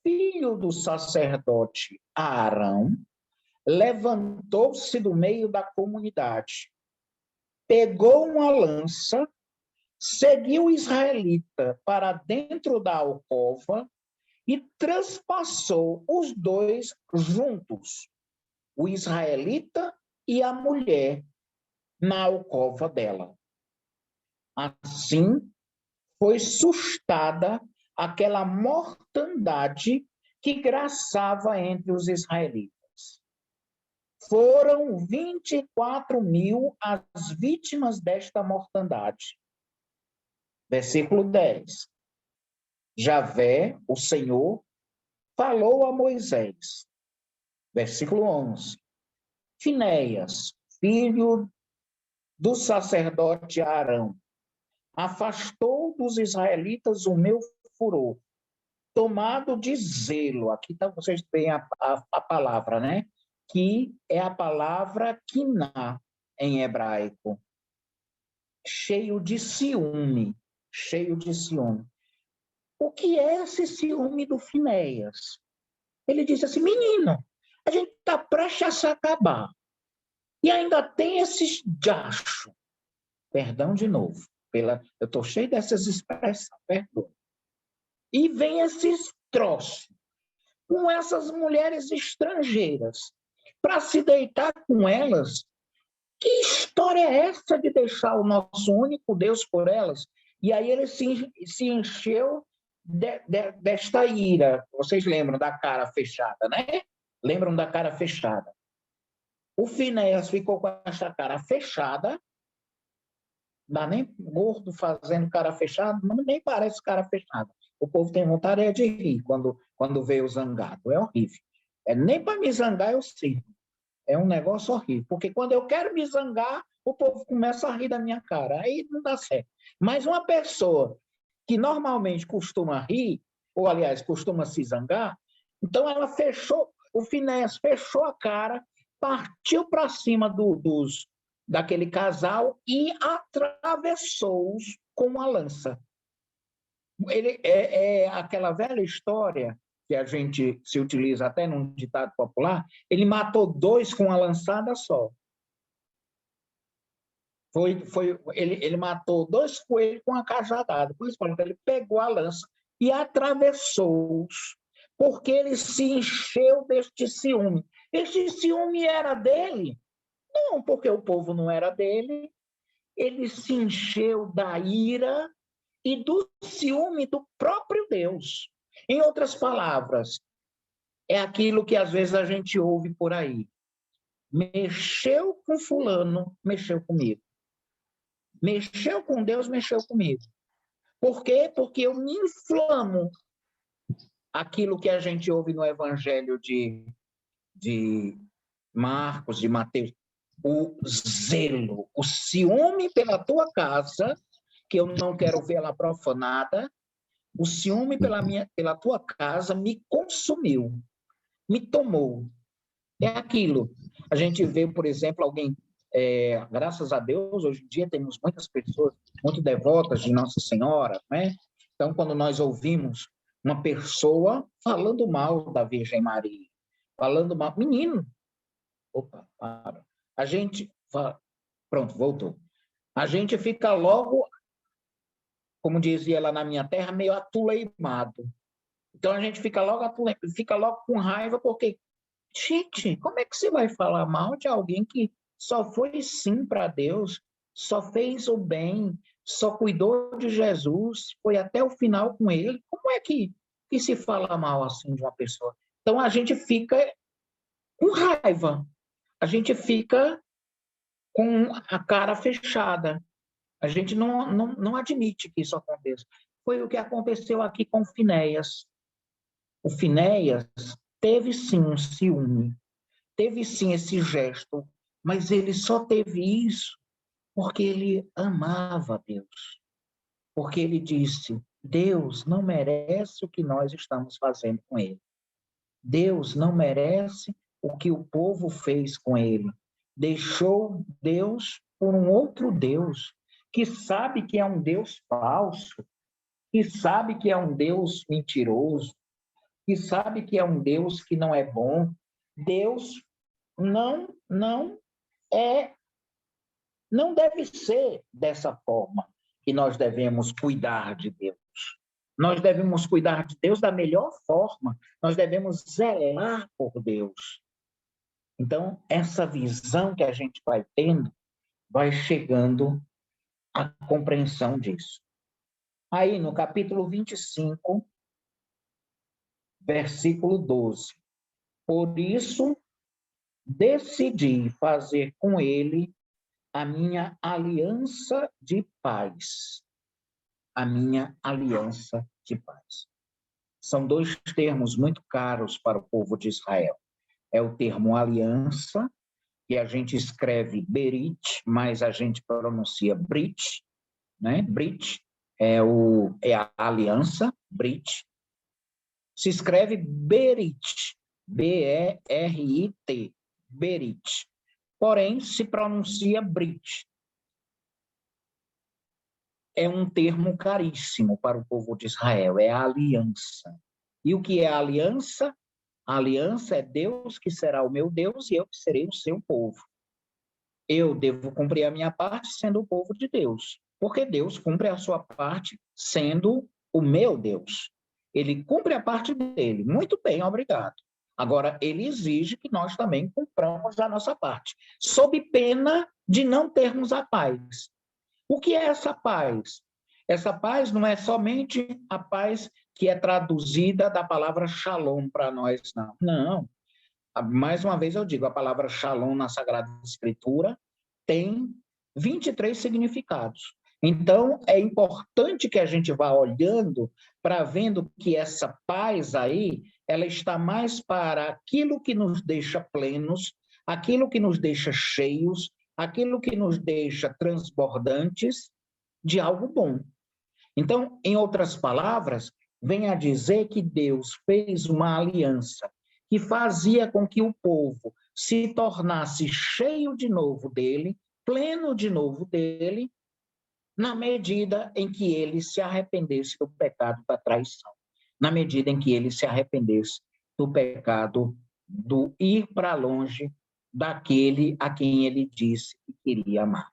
filho do sacerdote Arão, levantou-se do meio da comunidade, pegou uma lança, seguiu o israelita para dentro da alcova e transpassou os dois juntos, o israelita e a mulher, na alcova dela. Assim, foi sustada aquela mortandade que graçava entre os israelitas. Foram 24.000 as vítimas desta mortandade. Versículo 10. Javé, o Senhor, falou a Moisés. Versículo 11. Finéias, filho do sacerdote Arão, afastou dos israelitas o meu furor, tomado de zelo. Aqui tá, vocês têm a palavra, né? Que é a palavra quiná em hebraico. Cheio de ciúme. Cheio de ciúme. O que é esse ciúme do Finéias? Ele disse assim, menino, a gente está prestes a se acabar. E ainda tem esses diachos. Perdão de novo. Eu estou cheio dessas expressões, perdão. E vem esses troços, com essas mulheres estrangeiras, para se deitar com elas. Que história é essa de deixar o nosso único Deus por elas? E aí ele se encheu desta ira. Vocês lembram da cara fechada, né? Lembram da cara fechada. O Finéias ficou com essa cara fechada, dá nem gordo fazendo cara fechada, nem parece cara fechada. O povo tem vontade de rir quando vê o zangado. É horrível. Nem para me zangar eu sirvo. É um negócio horrível. Porque quando eu quero me zangar, o povo começa a rir da minha cara. Aí não dá certo. Mas uma pessoa que normalmente costuma rir, ou aliás, costuma se zangar, então ela fechou, o Finéias fechou a cara, partiu para cima daquele casal e atravessou-os com uma lança. É aquela velha história que a gente se utiliza até num ditado popular, ele matou 2 com uma lançada só. Ele matou 2 coelhos com uma cajadada. Por isso, ele pegou a lança e atravessou-os, porque ele se encheu deste ciúme. Este ciúme era dele? Não, porque o povo não era dele. Ele se encheu da ira e do ciúme do próprio Deus. Em outras palavras, é aquilo que às vezes a gente ouve por aí. Mexeu com fulano, mexeu comigo. Mexeu com Deus, mexeu comigo. Por quê? Porque eu me inflamo. Aquilo que a gente ouve no Evangelho de Marcos, de Mateus, o zelo, o ciúme pela tua casa, que eu não quero ver ela profanada, o ciúme pela tua casa me consumiu, me tomou. É aquilo. A gente vê, por exemplo, alguém, graças a Deus, hoje em dia temos muitas pessoas muito devotas de Nossa Senhora, né? Então, quando nós ouvimos uma pessoa falando mal da Virgem Maria, falando mal... Menino! Opa, para. A gente... Pronto, voltou. A gente fica logo, como dizia lá na minha terra, meio atuleimado. Então, a gente fica logo com raiva, porque, gente, como é que você vai falar mal de alguém que só foi sim para Deus, só fez o bem, só cuidou de Jesus, foi até o final com ele? Como é que se fala mal assim de uma pessoa? Então, a gente fica com raiva, a gente fica com a cara fechada. A gente não admite que isso aconteça. Foi o que aconteceu aqui com Finéias. O Finéias teve sim um ciúme, teve sim esse gesto, mas ele só teve isso porque ele amava Deus. Porque ele disse, Deus não merece o que nós estamos fazendo com ele. Deus não merece o que o povo fez com ele. Deixou Deus por um outro Deus, que sabe que é um Deus falso, que sabe que é um Deus mentiroso, que sabe que é um Deus que não é bom. Deus não deve ser dessa forma que nós devemos cuidar de Deus. Nós devemos cuidar de Deus da melhor forma. Nós devemos zelar por Deus. Então, essa visão que a gente vai tendo, vai chegando à compreensão disso. Aí, no capítulo 25, versículo 12. Por isso, decidi fazer com ele a minha aliança de paz. A minha aliança de paz. São 2 termos muito caros para o povo de Israel. É o termo aliança, que a gente escreve berit, mas a gente pronuncia brit, né? Brit é a aliança, brit. Se escreve berit, B-E-R-I-T, berit. Porém, se pronuncia brit. É um termo caríssimo para o povo de Israel, é a aliança. E o que é a aliança? A aliança é Deus que será o meu Deus e eu que serei o seu povo. Eu devo cumprir a minha parte sendo o povo de Deus, porque Deus cumpre a sua parte sendo o meu Deus. Ele cumpre a parte dele. Muito bem, obrigado. Agora, ele exige que nós também cumpramos a nossa parte, sob pena de não termos a paz. O que é essa paz? Essa paz não é somente a paz que é traduzida da palavra shalom para nós, não. Não. Mais uma vez eu digo, a palavra shalom na Sagrada Escritura tem 23 significados. Então, é importante que a gente vá olhando para vendo que essa paz aí, ela está mais para aquilo que nos deixa plenos, aquilo que nos deixa cheios, aquilo que nos deixa transbordantes de algo bom. Então, em outras palavras, vem a dizer que Deus fez uma aliança que fazia com que o povo se tornasse cheio de novo dele, pleno de novo dele, na medida em que ele se arrependesse do pecado da traição, na medida em que ele se arrependesse do pecado do ir para longe daquele a quem ele disse que queria amar.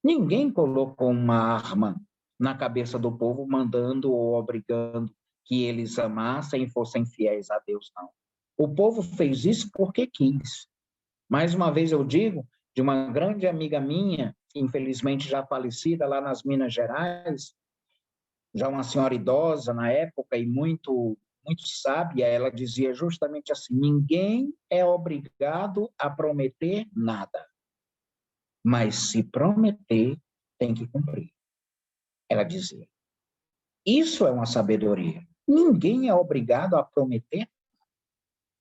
Ninguém colocou uma arma na cabeça do povo, mandando ou obrigando que eles amassem e fossem fiéis a Deus, não. O povo fez isso porque quis. Mais uma vez eu digo, de uma grande amiga minha, infelizmente já falecida, lá nas Minas Gerais, já uma senhora idosa na época e muito sábia, ela dizia justamente assim: ninguém é obrigado a prometer nada, mas se prometer, tem que cumprir. Ela dizia. Isso é uma sabedoria. Ninguém é obrigado a prometer,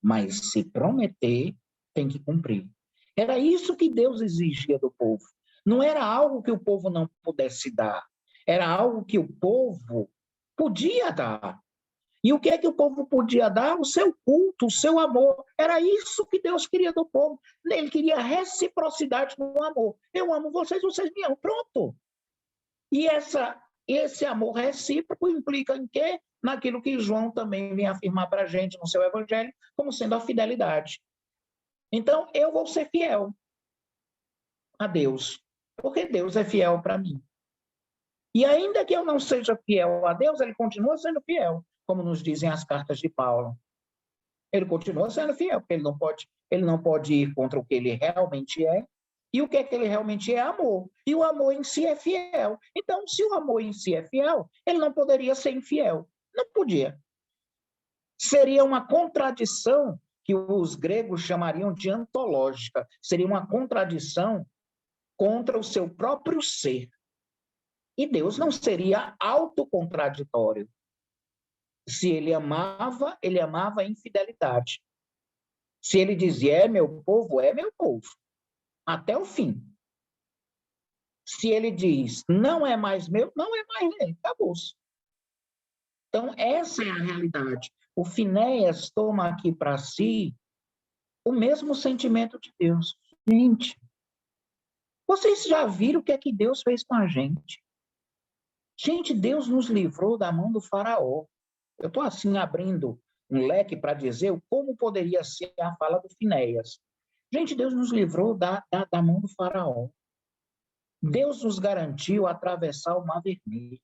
mas se prometer, tem que cumprir. Era isso que Deus exigia do povo. Não era algo que o povo não pudesse dar. Era algo que o povo podia dar. E o que é que o povo podia dar? O seu culto, o seu amor. Era isso que Deus queria do povo. Ele queria reciprocidade no amor. Eu amo vocês, vocês me amam. Pronto. E esse amor recíproco implica em quê? Naquilo que João também vem afirmar para a gente no seu evangelho, como sendo a fidelidade. Então, eu vou ser fiel a Deus, porque Deus é fiel para mim. E ainda que eu não seja fiel a Deus, ele continua sendo fiel, como nos dizem as cartas de Paulo. Ele continua sendo fiel, porque ele não pode ir contra o que ele realmente é. E o que é que ele realmente é? Amor. E o amor em si é fiel. Então, se o amor em si é fiel, ele não poderia ser infiel. Não podia. Seria uma contradição que os gregos chamariam de antológica. Seria uma contradição contra o seu próprio ser. E Deus não seria autocontraditório. Se ele amava em fidelidade. Se ele dizia, é meu povo, até o fim. Se ele diz, não é mais meu, não é mais dele, acabou-se. Então, essa é a realidade. O Finéias toma aqui para si o mesmo sentimento de Deus. Gente, vocês já viram o que é que Deus fez com a gente? Gente, Deus nos livrou da mão do faraó. Eu estou assim abrindo um leque para dizer como poderia ser a fala do Finéias. Gente, Deus nos livrou da mão do faraó. Deus nos garantiu atravessar o Mar Vermelho.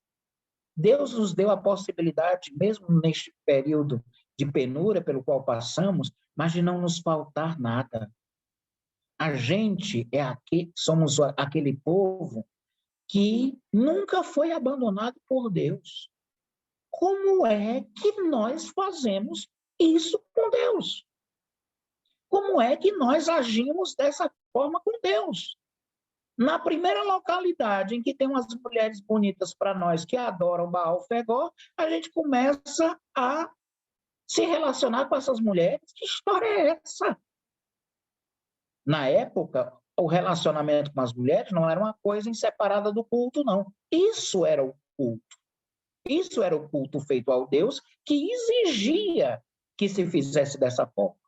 Deus nos deu a possibilidade, mesmo neste período de penúria pelo qual passamos, mas de não nos faltar nada. A gente somos aquele povo que nunca foi abandonado por Deus. Como é que nós fazemos isso com Deus? Como é que nós agimos dessa forma com Deus? Na primeira localidade em que tem umas mulheres bonitas para nós que adoram Baal Fegó, a gente começa a se relacionar com essas mulheres. Que história é essa? Na época, o relacionamento com as mulheres não era uma coisa inseparada do culto, não. Isso era o culto. Isso era o culto feito ao Deus que exigia que se fizesse dessa forma.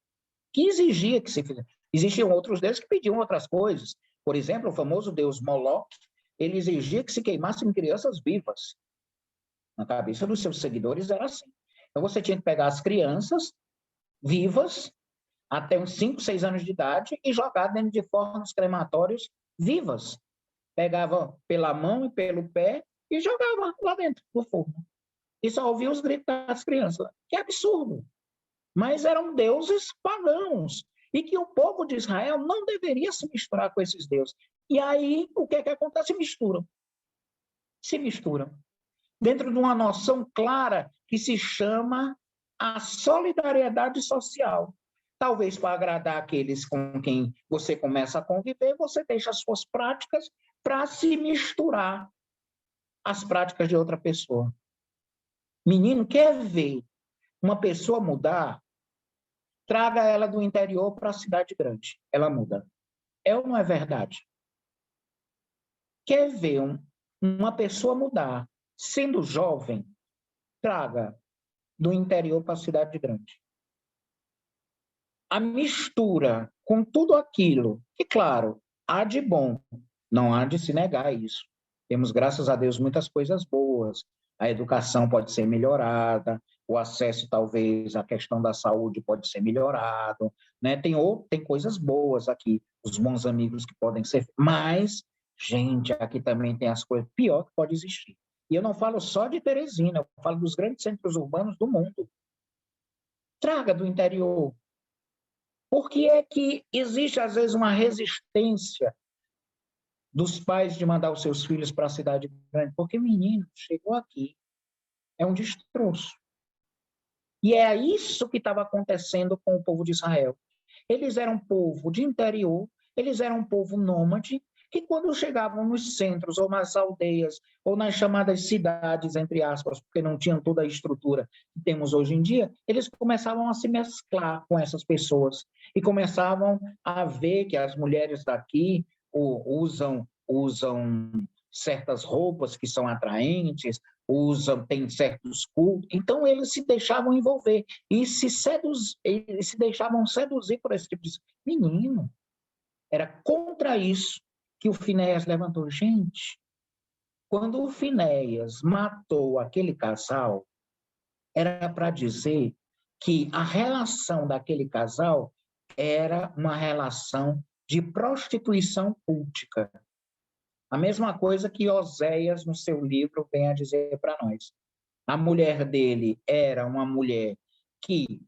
Que exigia que se fizesse. Existiam outros deuses que pediam outras coisas. Por exemplo, o famoso deus Moloque, ele exigia que se queimassem crianças vivas. Na cabeça dos seus seguidores era assim. Então você tinha que pegar as crianças vivas, até uns 5, 6 anos de idade, e jogar dentro de fornos crematórios vivas. Pegava pela mão e pelo pé e jogava lá dentro do forno. E só ouvia os gritos das crianças. Que absurdo! Mas eram deuses pagãos. E que o povo de Israel não deveria se misturar com esses deuses. E aí, o que é que acontece? Se misturam. Dentro de uma noção clara que se chama a solidariedade social. Talvez para agradar aqueles com quem você começa a conviver, você deixa as suas práticas para se misturar às práticas de outra pessoa. Menino, quer ver uma pessoa mudar? Traga ela do interior para a cidade grande. Ela muda. É ou não é verdade? Quer ver uma pessoa mudar sendo jovem? Traga do interior para a cidade grande. A mistura com tudo aquilo, que, claro, há de bom, não há de se negar isso. Temos, graças a Deus, muitas coisas boas. A educação pode ser melhorada, o acesso, talvez, à questão da saúde pode ser melhorado, né? Tem coisas boas aqui, os bons amigos que podem ser, mas, gente, aqui também tem as coisas pior que pode existir. E eu não falo só de Teresina, eu falo dos grandes centros urbanos do mundo. Traga do interior. Por que é que existe, às vezes, uma resistência dos pais de mandar os seus filhos para a cidade grande? Porque, menino, chegou aqui, é um destroço. E é isso que estava acontecendo com o povo de Israel. Eles eram um povo de interior, eles eram um povo nômade, que quando chegavam nos centros, ou nas aldeias, ou nas chamadas cidades, entre aspas, porque não tinham toda a estrutura que temos hoje em dia, eles começavam a se mesclar com essas pessoas e começavam a ver que as mulheres daqui usam certas roupas que são atraentes, tem certos cultos, então eles se deixavam envolver e eles se deixavam seduzir por esse tipo de menino. Era contra isso que o Finéias levantou. Gente, quando o Finéias matou aquele casal, era para dizer que a relação daquele casal era uma relação de prostituição cultica. A mesma coisa que Oséias, no seu livro, vem a dizer para nós. A mulher dele era uma mulher que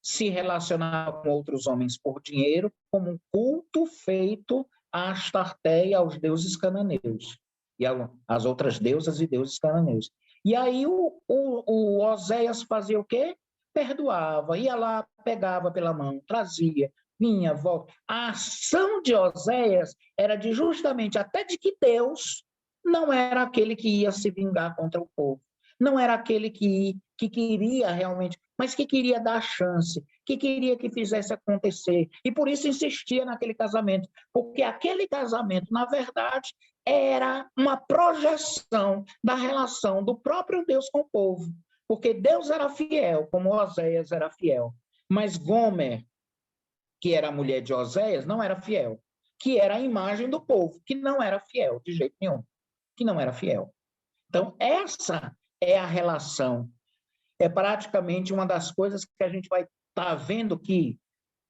se relacionava com outros homens por dinheiro, como um culto feito a Astarté e aos deuses cananeus, e às outras deusas e deuses cananeus. E aí o Oséias fazia o quê? Perdoava, ia lá, pegava pela mão, trazia, vinha, volta. A ação de Oséias era de justamente até de que Deus não era aquele que ia se vingar contra o povo, não era aquele que queria realmente, mas que queria dar chance, que queria que fizesse acontecer, e por isso insistia naquele casamento, porque aquele casamento, na verdade, era uma projeção da relação do próprio Deus com o povo, porque Deus era fiel, como Oséias era fiel, mas Gomer, que era a mulher de Oséias, não era fiel, que era a imagem do povo, que não era fiel, de jeito nenhum, que não era fiel. Então, essa é a relação. É praticamente uma das coisas que a gente vai estar vendo que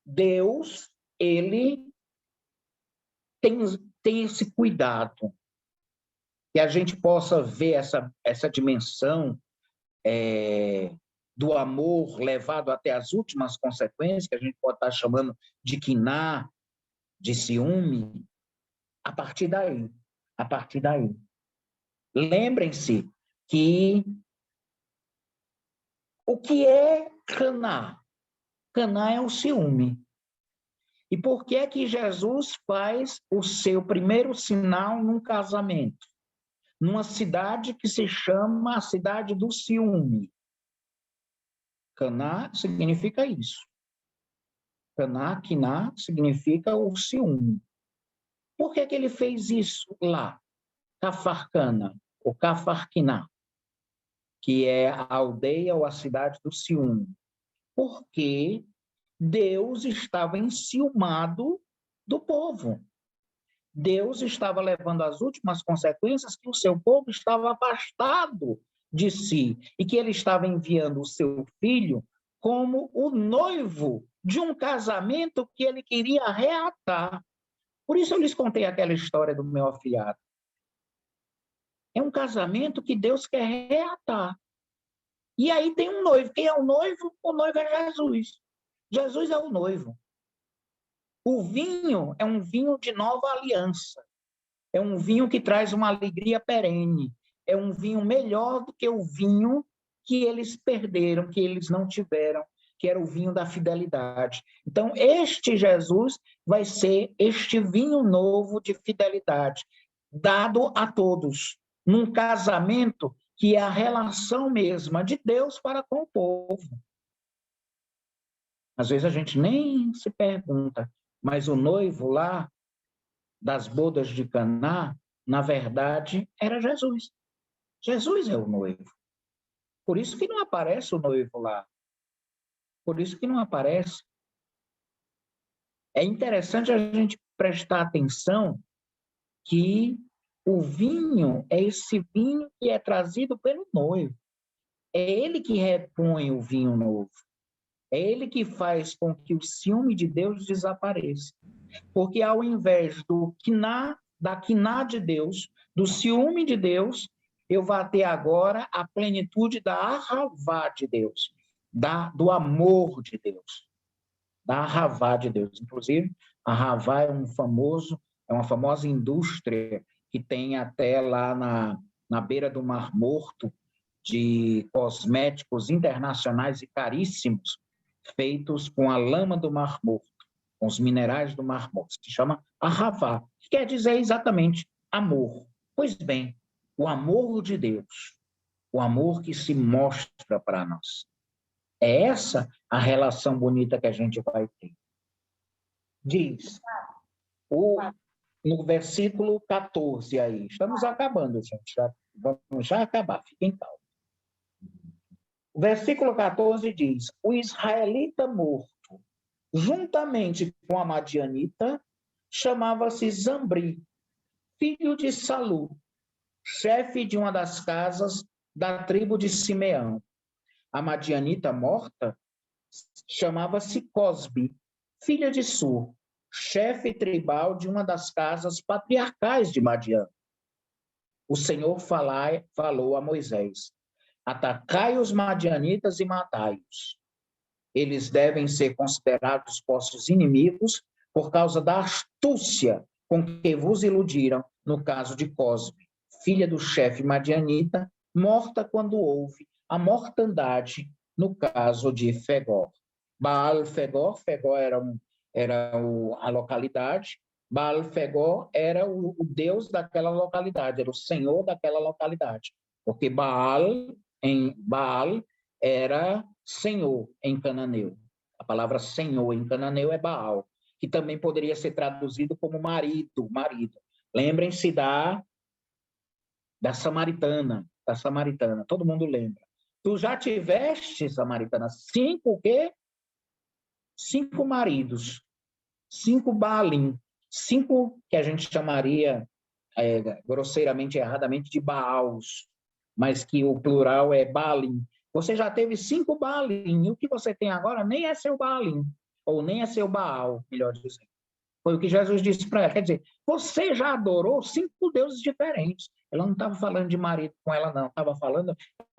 Deus, ele tem esse cuidado, que a gente possa ver essa dimensão do amor levado até as últimas consequências, que a gente pode estar chamando de quiná, de ciúme, a partir daí. Lembrem-se que o que é Caná? Caná é o ciúme. E por que é que Jesus faz o seu primeiro sinal num casamento? Numa cidade que se chama a cidade do ciúme. Caná significa isso. Caná, quiná, significa o ciúme. Por que é que ele fez isso lá? Cafarcana, ou Cafarquiná, que é a aldeia ou a cidade do ciúme. Porque Deus estava enciumado do povo. Deus estava levando as últimas consequências que o seu povo estava afastado de si e que ele estava enviando o seu filho como o noivo de um casamento que ele queria reatar. Por isso eu lhes contei aquela história do meu afilhado. É um casamento que Deus quer reatar. E aí tem um noivo. Quem é o noivo? O noivo é Jesus. Jesus é o noivo. O vinho é um vinho de nova aliança. É um vinho que traz uma alegria perene. É um vinho melhor do que o vinho que eles perderam, que eles não tiveram, que era o vinho da fidelidade. Então, este Jesus vai ser este vinho novo de fidelidade, dado a todos, num casamento que é a relação mesma de Deus para com o povo. Às vezes a gente nem se pergunta, mas o noivo lá das bodas de Caná, na verdade, era Jesus. Jesus é o noivo. Por isso que não aparece o noivo lá. Por isso que não aparece. É interessante a gente prestar atenção que o vinho é esse vinho que é trazido pelo noivo. É ele que repõe o vinho novo. É ele que faz com que o ciúme de Deus desapareça. Porque ao invés da quiná de Deus, do ciúme de Deus, eu vou ter agora a plenitude da ahavá de Deus, do amor de Deus, da ahavá de Deus. Inclusive, a ahavá é uma famosa indústria que tem até lá na beira do Mar Morto, de cosméticos internacionais e caríssimos, feitos com a lama do Mar Morto, com os minerais do Mar Morto. Se chama ahavá, que quer dizer exatamente amor. Pois bem, o amor de Deus, o amor que se mostra para nós. É essa a relação bonita que a gente vai ter. Diz, no versículo 14 aí, estamos acabando, gente, vamos já acabar, fiquem calmos. O versículo 14 diz, o israelita morto, juntamente com a madianita, chamava-se Zambri, filho de Salu, chefe de uma das casas da tribo de Simeão. A madianita morta chamava-se Cosbi, filha de Sur, chefe tribal de uma das casas patriarcais de Madian. O Senhor falou a Moisés, atacai os madianitas e matai-os. Eles devem ser considerados vossos inimigos por causa da astúcia com que vos iludiram no caso de Cosbi, filha do chefe madianita, morta quando houve a mortandade no caso de Fegor. Baal-Fegor, Fegor era a localidade, Baal-Fegor era o deus daquela localidade, era o senhor daquela localidade, porque Baal era senhor em cananeu. A palavra senhor em cananeu é Baal, que também poderia ser traduzido como marido. Lembrem-se da samaritana, todo mundo lembra. Tu já tiveste, samaritana, 5 maridos, 5 Baalim, 5 que a gente chamaria grosseiramente, erradamente, de Baals, mas que o plural é Baalim. Você já teve 5 Baalim, e o que você tem agora nem é seu Baalim, ou nem é seu Baal, melhor dizendo. Foi o que Jesus disse para ela. Quer dizer, você já adorou 5 deuses diferentes. Ela não estava falando de marido com ela, não. Estava falando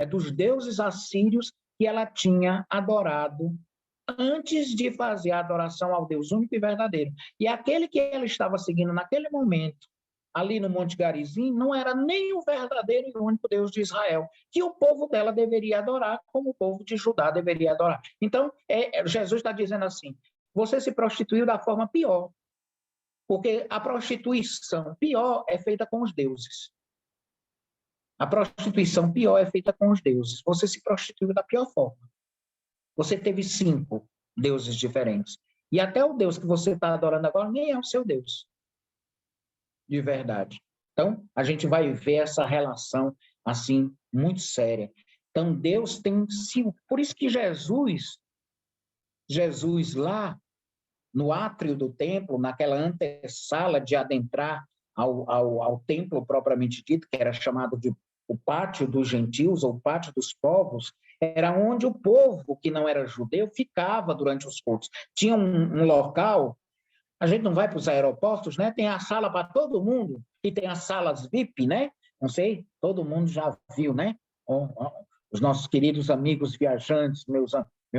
dos deuses assírios que ela tinha adorado antes de fazer a adoração ao Deus único e verdadeiro. E aquele que ela estava seguindo naquele momento, ali no Monte Garizim, não era nem o verdadeiro e único Deus de Israel, que o povo dela deveria adorar, como o povo de Judá deveria adorar. Então, Jesus está dizendo assim, você se prostituiu da forma pior, porque a prostituição pior é feita com os deuses. A prostituição pior é feita com os deuses. Você se prostituiu da pior forma. Você teve 5 deuses diferentes. E até o Deus que você está adorando agora nem é o seu Deus. De verdade. Então, a gente vai ver essa relação, assim, muito séria. Então, Deus tem sido... Por isso que Jesus lá, no átrio do templo, naquela antessala de adentrar ao templo propriamente dito, que era chamado de o pátio dos gentios, ou o pátio dos povos, era onde o povo que não era judeu ficava durante os cultos. Tinha um local, a gente não vai para os aeroportos, né? Tem a sala para todo mundo, e tem as salas VIP, né? Não sei, todo mundo já viu, né? Os nossos queridos amigos viajantes, meu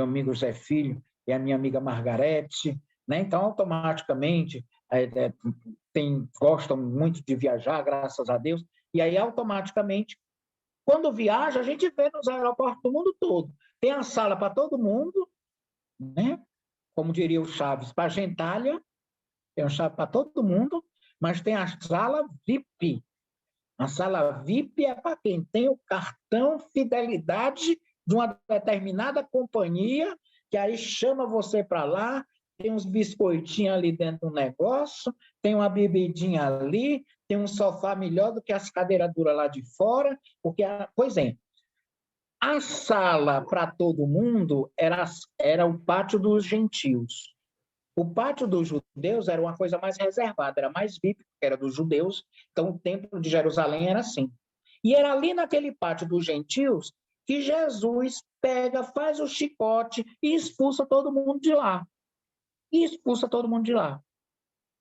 amigo Zé Filho e a minha amiga Margarete, né? Então, automaticamente, gostam muito de viajar, graças a Deus, e aí, automaticamente, quando viaja, a gente vê nos aeroportos do mundo todo. Tem a sala para todo mundo, né? Como diria o Chaves, para a gentalha, tem um chave para todo mundo, mas tem a sala VIP. A sala VIP é para quem tem o cartão fidelidade de uma determinada companhia, que aí chama você para lá, tem uns biscoitinhos ali dentro do negócio, tem uma bebidinha ali, tem um sofá melhor do que as cadeiras duras lá de fora, porque, pois é, a sala para todo mundo era o pátio dos gentios. O pátio dos judeus era uma coisa mais reservada, era mais VIP, porque era dos judeus, então o templo de Jerusalém era assim. E era ali naquele pátio dos gentios que Jesus pega, faz o chicote e expulsa todo mundo de lá. E expulsa todo mundo de lá.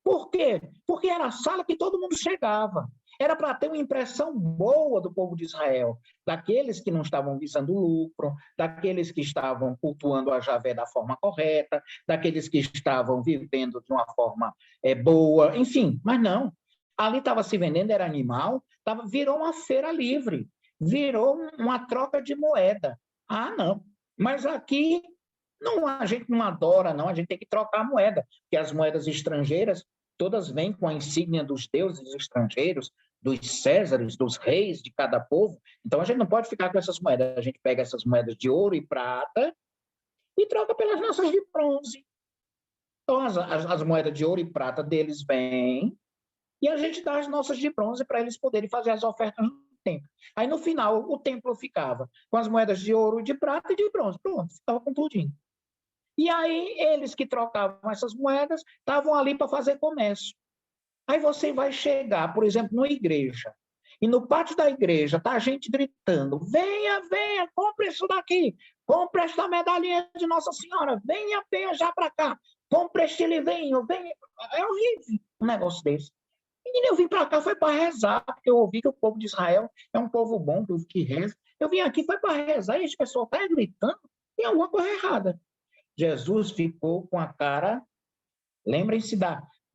Por quê? Porque era a sala que todo mundo chegava. Era para ter uma impressão boa do povo de Israel, daqueles que não estavam visando lucro, daqueles que estavam cultuando a Javé da forma correta, daqueles que estavam vivendo de uma forma boa, enfim, mas não. Ali estava se vendendo, era animal, virou uma feira livre, virou uma troca de moeda. Ah, não. Mas aqui não, a gente não adora, não, a gente tem que trocar a moeda, porque as moedas estrangeiras todas vêm com a insígnia dos deuses estrangeiros, dos césares, dos reis de cada povo. Então a gente não pode ficar com essas moedas. A gente pega essas moedas de ouro e prata e troca pelas nossas de bronze. Então as moedas de ouro e prata deles vêm e a gente dá as nossas de bronze para eles poderem fazer as ofertas no templo. Aí no final o templo ficava com as moedas de ouro, de prata e de bronze. Pronto, ficava com tudinho. E aí, eles que trocavam essas moedas estavam ali para fazer comércio. Aí você vai chegar, por exemplo, numa igreja, e no pátio da igreja está a gente gritando: venha, venha, compre isso daqui, compre esta medalhinha de Nossa Senhora, venha, venha já para cá, compre este livrinho, venha. É horrível um negócio desse. E eu vim para cá, foi para rezar, porque eu ouvi que o povo de Israel é um povo bom, um povo que reza. Eu vim aqui, foi para rezar, e esse pessoal está gritando, tem alguma coisa errada. Jesus ficou com a cara, lembrem-se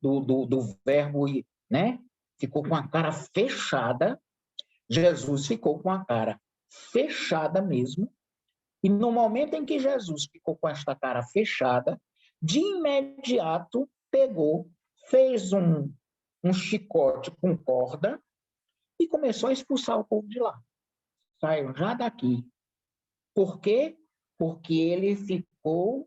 do verbo, né? Ficou com a cara fechada. Jesus ficou com a cara fechada mesmo. E no momento em que Jesus ficou com esta cara fechada, de imediato pegou, fez um chicote com corda e começou a expulsar o povo de lá. Saiam já daqui. Por quê? Porque ele ficou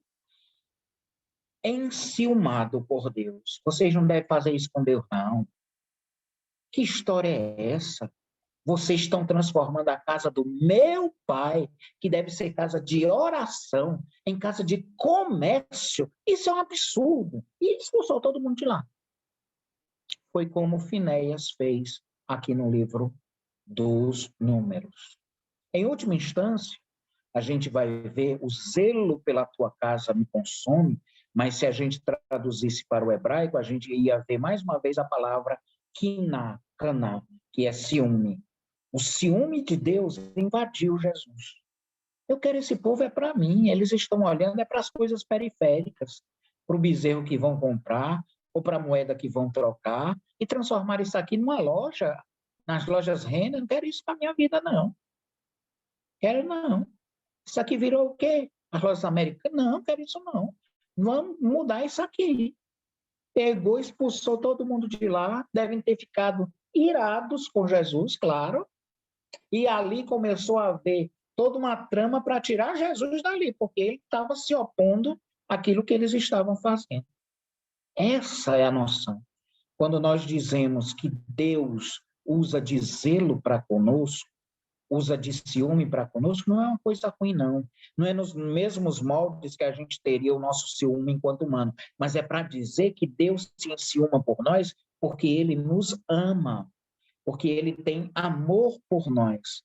enciumado por Deus. Vocês não devem fazer isso com Deus, não. Que história é essa? Vocês estão transformando a casa do meu pai, que deve ser casa de oração, em casa de comércio. Isso é um absurdo. E expulsou todo mundo de lá. Foi como Finéias fez aqui no livro dos Números. Em última instância, a gente vai ver o zelo pela tua casa me consome, mas se a gente traduzisse para o hebraico, a gente ia ver mais uma vez a palavra kiná, caná, que é ciúme. O ciúme de Deus invadiu Jesus. Eu quero esse povo é para mim, eles estão olhando é para as coisas periféricas, para o bezerro que vão comprar, ou para a moeda que vão trocar, e transformar isso aqui numa loja, nas lojas Renner. Não quero isso para a minha vida, não. Quero não. Isso aqui virou o quê? As lojas americanas? Não, quero isso não. Vamos mudar isso aqui. Pegou, expulsou todo mundo de lá, devem ter ficado irados com Jesus, claro, e ali começou a haver toda uma trama para tirar Jesus dali, porque ele estava se opondo àquilo que eles estavam fazendo. Essa é a noção. Quando nós dizemos que Deus usa de zelo para conosco, usa de ciúme para conosco, não é uma coisa ruim, não. Não é nos mesmos moldes que a gente teria o nosso ciúme enquanto humano, mas é para dizer que Deus se enciuma por nós porque Ele nos ama, porque Ele tem amor por nós.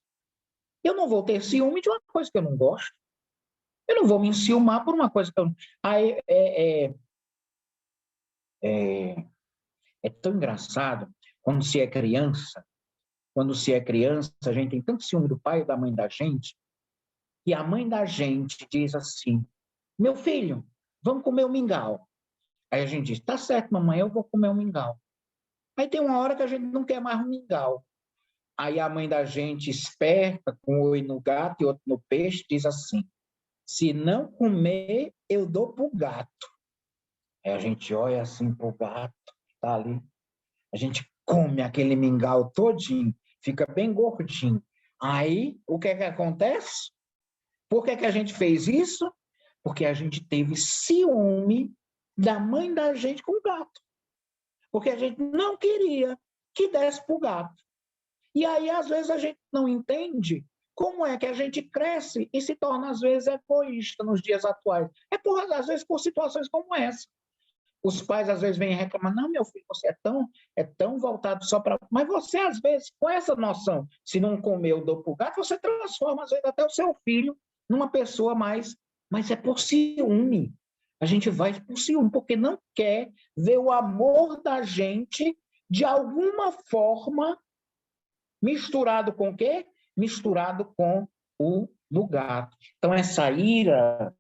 Eu não vou ter ciúme de uma coisa que eu não gosto. Eu não vou me enciumar por uma coisa que eu não... Aí, é tão engraçado quando se é criança. Quando se é criança, a gente tem tanto ciúme do pai e da mãe da gente, que a mãe da gente diz assim: meu filho, vamos comer o mingau. Aí a gente diz: tá certo, mamãe, eu vou comer o mingau. Aí tem uma hora que a gente não quer mais o mingau. Aí a mãe da gente, esperta, com um olho no gato e outro no peixe, diz assim: se não comer, eu dou pro gato. Aí a gente olha assim pro gato, tá ali. A gente come aquele mingau todinho, fica bem gordinho. Aí, o que é que acontece? Por que é que a gente fez isso? Porque a gente teve ciúme da mãe da gente com o gato. Porque a gente não queria que desse para o gato. E aí, às vezes, a gente não entende como é que a gente cresce e se torna, às vezes, egoísta nos dias atuais. Às vezes, por situações como essa. Os pais, às vezes, vêm reclamar, não, meu filho, você é tão voltado só para... Mas você, às vezes, com essa noção, se não comer, eu dou para o gato, você transforma, às vezes, até o seu filho numa pessoa mais... Mas é por ciúme. A gente vai por ciúme, porque não quer ver o amor da gente, de alguma forma, misturado com o quê? Misturado com o do gato. Então, essa ira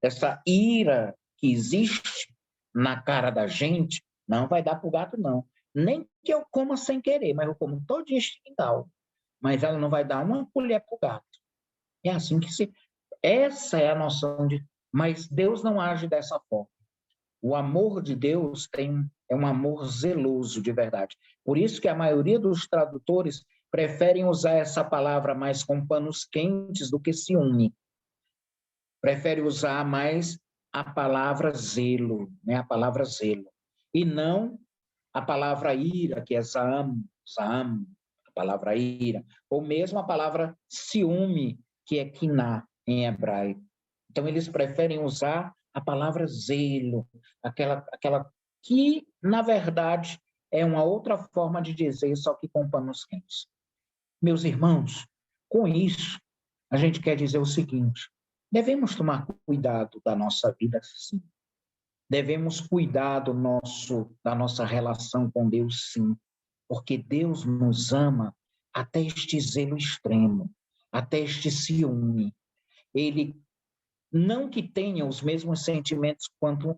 que existe na cara da gente, não vai dar para o gato, não. Nem que eu coma sem querer, mas eu como todo estingal. Mas ela não vai dar uma colher para o gato. É assim que se... Essa é a noção de... Mas Deus não age dessa forma. O amor de Deus é um amor zeloso, de verdade. Por isso que a maioria dos tradutores preferem usar essa palavra mais com panos quentes do que ciúme. Prefere usar mais a palavra zelo, né? A palavra zelo. E não a palavra ira, que é zaam, a palavra ira. Ou mesmo a palavra ciúme, que é kiná, em hebraico. Então, eles preferem usar a palavra zelo, aquela que, na verdade, é uma outra forma de dizer, só que com panos quentes. Meus irmãos, com isso, a gente quer dizer o seguinte: devemos tomar cuidado da nossa vida, sim. Devemos cuidar da nossa relação com Deus, sim. Porque Deus nos ama até este zelo extremo, até este ciúme. Ele não que tenha os mesmos sentimentos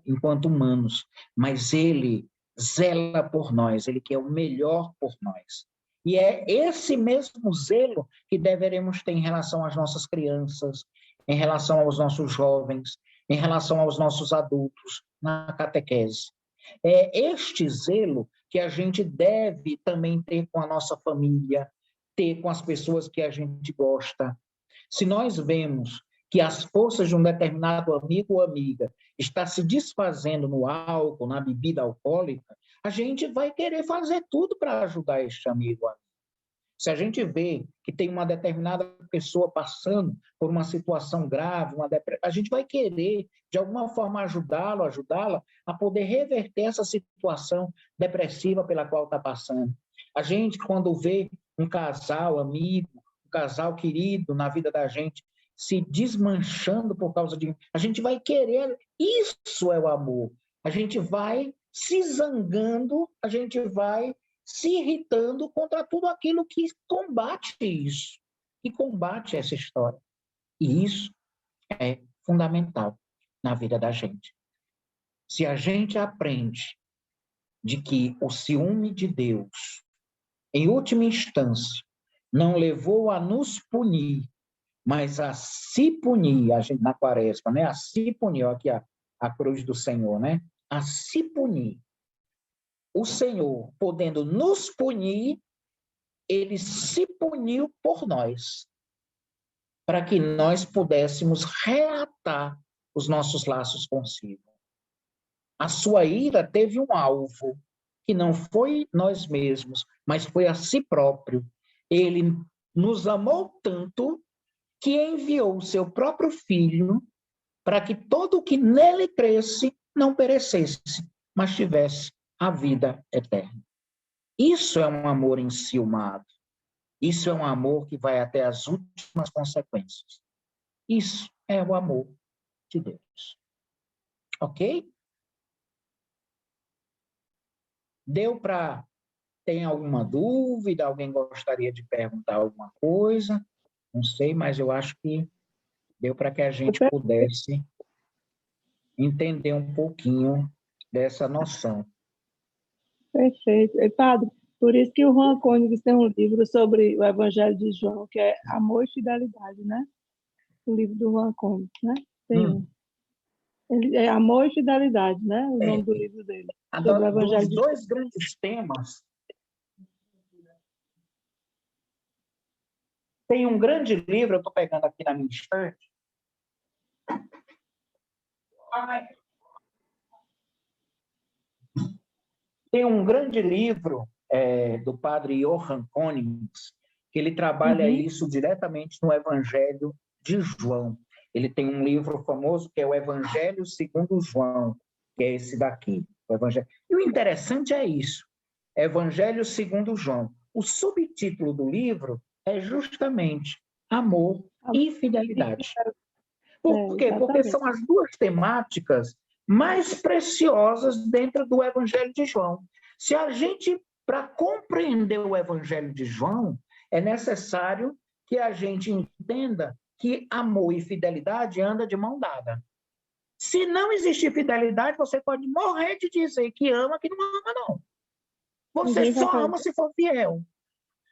enquanto humanos, mas ele zela por nós, ele quer o melhor por nós. E é esse mesmo zelo que deveremos ter em relação às nossas crianças, em relação aos nossos jovens, em relação aos nossos adultos, na catequese. É este zelo que a gente deve também ter com a nossa família, ter com as pessoas que a gente gosta. Se nós vemos que as forças de um determinado amigo ou amiga está se desfazendo no álcool, na bebida alcoólica, a gente vai querer fazer tudo para ajudar este amigo. Se a gente vê que tem uma determinada pessoa passando por uma situação grave, a gente vai querer, de alguma forma, ajudá-la a poder reverter essa situação depressiva pela qual está passando. A gente, quando vê um casal amigo, um casal querido na vida da gente, se desmanchando por causa de... A gente vai querer... Isso é o amor. A gente vai se zangando, a gente vai se irritando contra tudo aquilo que combate isso, que combate essa história. E isso é fundamental na vida da gente. Se a gente aprende de que o ciúme de Deus, em última instância, não levou a nos punir, mas a se punir, a gente na quaresma, né? A se punir, aqui a cruz do Senhor, né? A se punir. O Senhor, podendo nos punir, ele se puniu por nós, para que nós pudéssemos reatar os nossos laços consigo. A sua ira teve um alvo, que não foi nós mesmos, mas foi a si próprio. Ele nos amou tanto que enviou o seu próprio filho para que todo o que nele cresce não perecesse, mas tivesse a vida eterna. Isso é um amor enciumado. Isso é um amor que vai até as últimas consequências. Isso é o amor de Deus. Ok? Deu para... Tem alguma dúvida? Alguém gostaria de perguntar alguma coisa? Não sei, mas eu acho que deu para que a gente pudesse entender um pouquinho dessa noção. Perfeito. E, padre, por isso que o Juan Cônigo tem um livro sobre o Evangelho de João, que é Amor e Fidelidade, né? O livro do Juan Cônigo, né? Tem um. Ele é Amor e Fidelidade, né? O nome do livro dele. Sobre o Evangelho dos dois grandes temas Tem um grande livro, eu estou pegando aqui na minha estante. Tem um grande livro do padre Johann Konings, que ele trabalha isso diretamente no Evangelho de João. Ele tem um livro famoso que é o Evangelho segundo João, que é esse daqui. O Evangelho. E o interessante é isso, Evangelho segundo João. O subtítulo do livro é justamente Amor e Fidelidade. Por quê? Porque são as duas temáticas mais preciosas dentro do Evangelho de João. Se a gente, para compreender o Evangelho de João, é necessário que a gente entenda que amor e fidelidade andam de mão dada. Se não existir fidelidade, você pode morrer de dizer que ama, que não ama, não. Você só ama se for fiel.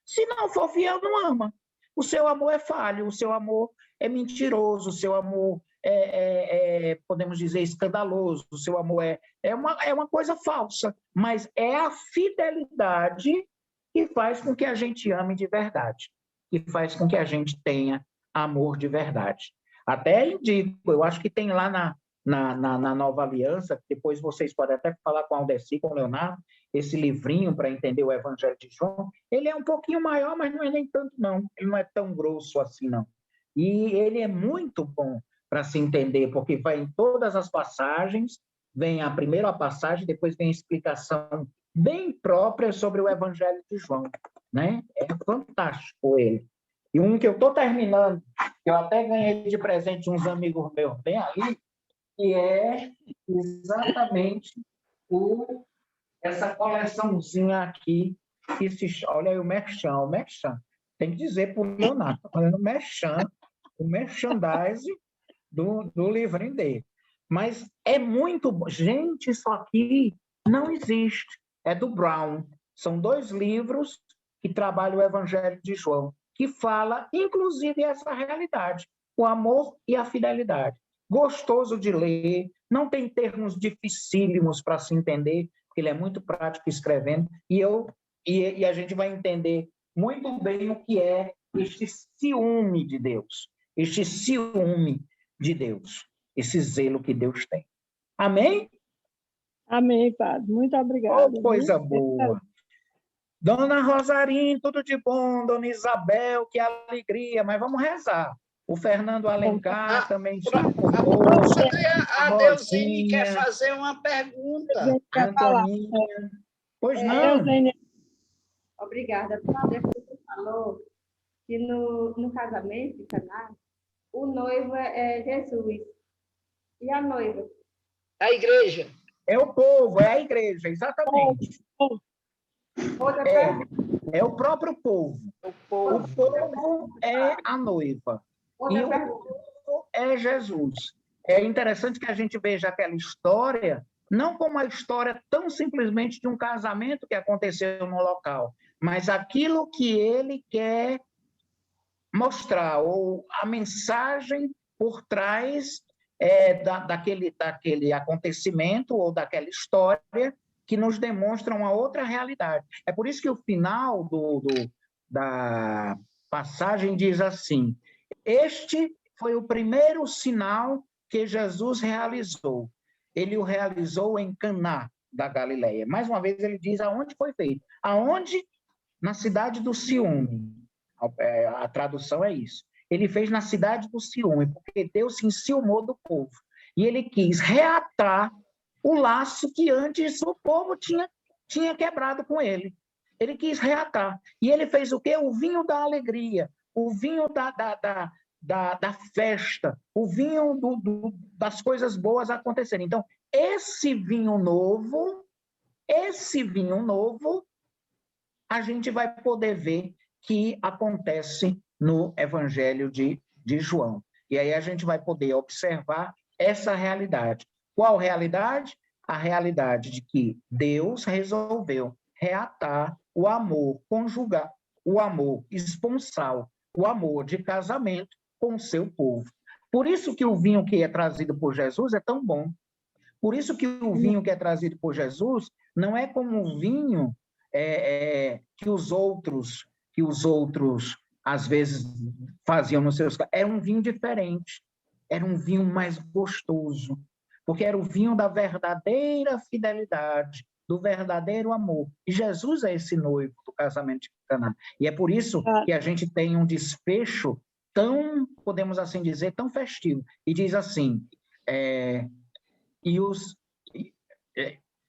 Se não for fiel, não ama. O seu amor é falho, o seu amor é mentiroso, o seu amor podemos dizer, escandaloso, o seu amor é uma coisa falsa, mas é a fidelidade que faz com que a gente ame de verdade, que faz com que a gente tenha amor de verdade. Até indico, eu acho que tem lá na Nova Aliança, depois vocês podem até falar com o Aldeci, com o Leonardo, esse livrinho para entender o Evangelho de João, ele é um pouquinho maior, mas não é nem tanto, não. Ele não é tão grosso assim, não. E ele é muito bom para se entender, porque vai em todas as passagens, vem a primeira passagem, depois vem a explicação bem própria sobre o Evangelho de João, né? É fantástico ele. E um que eu estou terminando, que eu até ganhei de presente de uns amigos meus bem ali, que é exatamente essa coleçãozinha aqui, que olha aí o merchan, tem que dizer para o Leonardo, está fazendo o merchandising do livrinho dele. Mas é muito bom. Gente, isso aqui não existe. É do Brown. São 2 livros que trabalham o Evangelho de João, que fala, inclusive, essa realidade, o amor e a fidelidade. Gostoso de ler, não tem termos dificílimos para se entender, porque ele é muito prático escrevendo, e a gente vai entender muito bem o que é este ciúme de Deus, este ciúme de Deus, esse zelo que Deus tem. Amém? Amém, Padre. Muito obrigada. Oh, coisa boa. Dona Rosarinho, tudo de bom. Dona Isabel, que alegria. Mas vamos rezar. O Fernando Alencar também está conosco. A Deusine quer fazer uma pergunta. Antoninha. Pois não. Obrigada. Padre, você falou que no casamento de Caná, o noivo é Jesus. E a noiva? A igreja. É o povo, é a igreja, exatamente. É o próprio povo. O povo é a noiva. E o povo é Jesus. É interessante que a gente veja aquela história, não como a história tão simplesmente de um casamento que aconteceu no local, mas aquilo que ele quer mostrar, ou a mensagem por trás daquele acontecimento ou daquela história que nos demonstra uma outra realidade. É por isso que o final da passagem diz assim: este foi o primeiro sinal que Jesus realizou. Ele o realizou em Caná da Galileia. Mais uma vez ele diz aonde foi feito. Aonde? Na cidade do ciúme. A tradução é isso. Ele fez na cidade do ciúme, porque Deus se enciumou do povo. E ele quis reatar o laço que antes o povo tinha quebrado com ele. Ele quis reatar. E ele fez o quê? O vinho da alegria, o vinho da festa, o vinho das coisas boas acontecerem. Então, esse vinho novo, a gente vai poder ver que acontece no Evangelho de João. E aí a gente vai poder observar essa realidade. Qual realidade? A realidade de que Deus resolveu reatar o amor conjugal, o amor esponsal, o amor de casamento com o seu povo. Por isso que o vinho que é trazido por Jesus é tão bom. Por isso que o vinho que é trazido por Jesus não é como um vinho que os outros às vezes faziam nos seus... Era um vinho diferente, era um vinho mais gostoso, porque era o vinho da verdadeira fidelidade, do verdadeiro amor. E Jesus é esse noivo do casamento de Caná. E é por isso que a gente tem um desfecho tão, podemos assim dizer, tão festivo. E diz assim,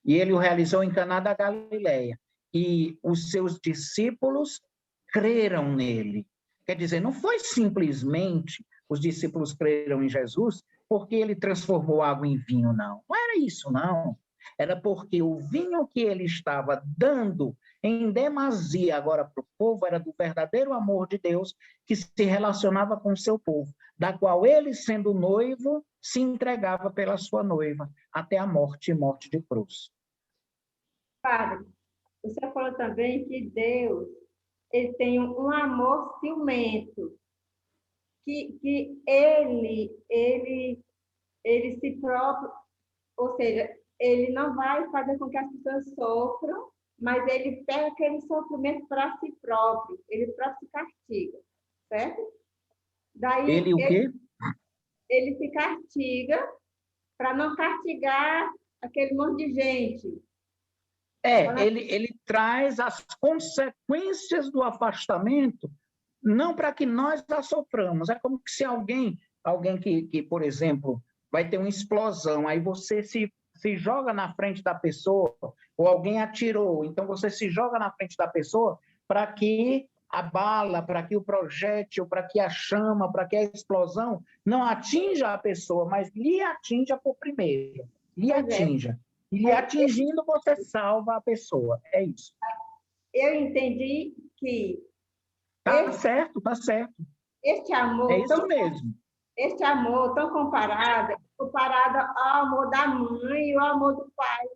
e ele o realizou em Caná da Galileia, e os seus discípulos creram nele. Quer dizer, não foi simplesmente os discípulos creram em Jesus porque ele transformou água em vinho, não. Não era isso, não. Era porque o vinho que ele estava dando em demasia agora para o povo era do verdadeiro amor de Deus que se relacionava com o seu povo, da qual ele, sendo noivo, se entregava pela sua noiva até a morte e morte de cruz. Padre, você falou também que Deus ele tem um amor ciumento, que ele se próprio, ou seja, ele não vai fazer com que as pessoas sofram, mas ele pega aquele sofrimento para si próprio, ele próprio se castiga, certo? Daí Ele o quê? Ele se castiga para não castigar aquele monte de gente. Ele traz as consequências do afastamento, não para que nós a soframos. É como se alguém que, por exemplo, vai ter uma explosão, aí você se joga na frente da pessoa, ou alguém atirou, então você se joga na frente da pessoa para que a bala, para que o projétil, para que a chama, para que a explosão não atinja a pessoa, mas lhe atinja por primeiro. Lhe atinja. E atingindo, você salva a pessoa. É isso. Eu entendi que... Tá certo, tá certo. Este amor... É isso mesmo. Este amor tão comparado ao amor da mãe e ao amor do pai.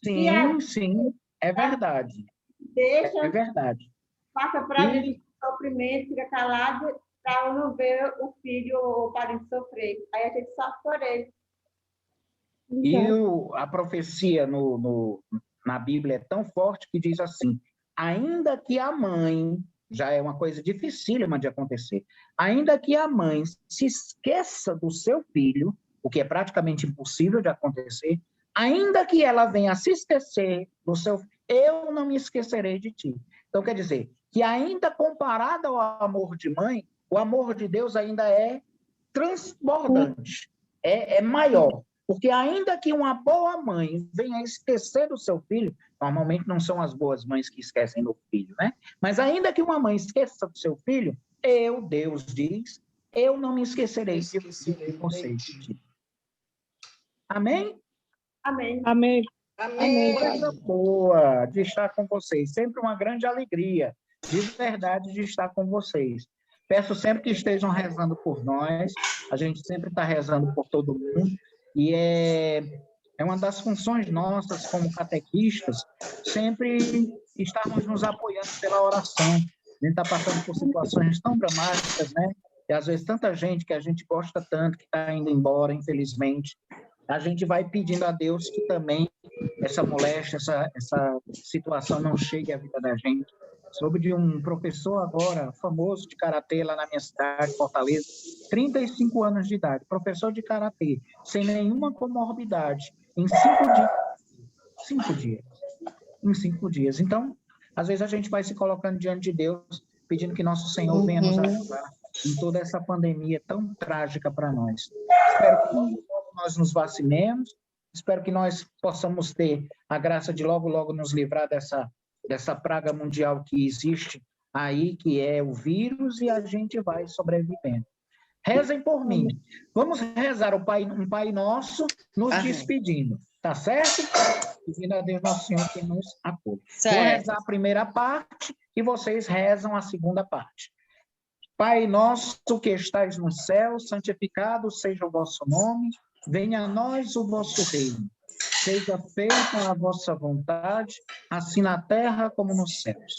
Sim, sim, é verdade. É verdade. Passa para a gente sofrimento, fica calado para não ver o filho ou o parente sofrer. Aí a gente sofre por ele. E a profecia na Bíblia é tão forte que diz assim, ainda que a mãe, já é uma coisa dificílima de acontecer, ainda que a mãe se esqueça do seu filho, o que é praticamente impossível de acontecer, ainda que ela venha se esquecer do seu filho, eu não me esquecerei de ti. Então, quer dizer, que ainda comparado ao amor de mãe, o amor de Deus ainda é transbordante, é maior. Porque ainda que uma boa mãe venha esquecer do seu filho, normalmente não são as boas mães que esquecem do filho, né? Mas ainda que uma mãe esqueça do seu filho, Deus diz, eu não me esquecerei de vocês. Amém? Amém. Amém. Amém. Coisa boa de estar com vocês. Sempre uma grande alegria, de verdade, de estar com vocês. Peço sempre que estejam rezando por nós. A gente sempre está rezando por todo mundo. E é uma das funções nossas como catequistas, sempre estarmos nos apoiando pela oração. A gente está passando por situações tão dramáticas, né? E às vezes tanta gente que a gente gosta tanto, que está indo embora, infelizmente. A gente vai pedindo a Deus que também essa moléstia, essa situação não chegue à vida da gente. Soube de um professor agora, famoso de karatê lá na minha cidade, Fortaleza, 35 anos de idade, professor de karatê, sem nenhuma comorbidade, em 5 dias. 5 dias. Em 5 dias. Então, às vezes a gente vai se colocando diante de Deus, pedindo que nosso Senhor venha nos ajudar em toda essa pandemia tão trágica para nós. Espero que nós nos vacinemos, espero que nós possamos ter a graça de logo, logo nos livrar dessa praga mundial que existe aí, que é o vírus, e a gente vai sobrevivendo. Rezem por mim. Vamos rezar um Pai Nosso, nos despedindo. Tá certo? Pedindo a Deus Nosso Senhor que nos acolhe. Vou rezar a primeira parte e vocês rezam a segunda parte. Pai nosso que estais no céu, santificado seja o vosso nome, venha a nós o vosso reino. Seja feita a vossa vontade, assim na terra como nos céus.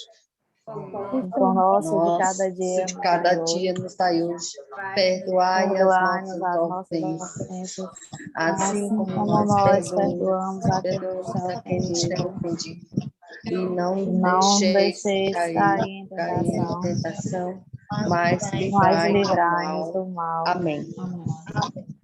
O pão nosso de cada dia nos dai hoje. Perdoai as nossas ofensas, assim como nós perdoamos a quem nos tem ofendido. E não deixeis cair em tentação, mas livrai-nos do mal. Amém.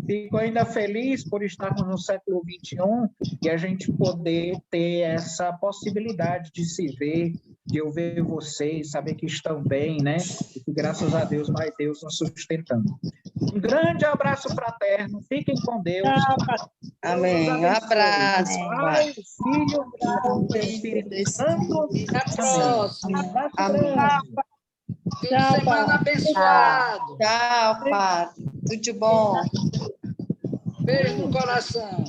Fico ainda feliz por estarmos no século XXI e a gente poder ter essa possibilidade de se ver, de eu ver vocês, saber que estão bem, né? E que, graças a Deus, vai Deus nos sustentando. Um grande abraço fraterno, fiquem com Deus. Amém. Um abraço. Pai, Filho e Espírito Santo. Até a próxima. Amém. Fim de semana abençoado. Tchau, Padre. Tudo de bom. Beijo no coração.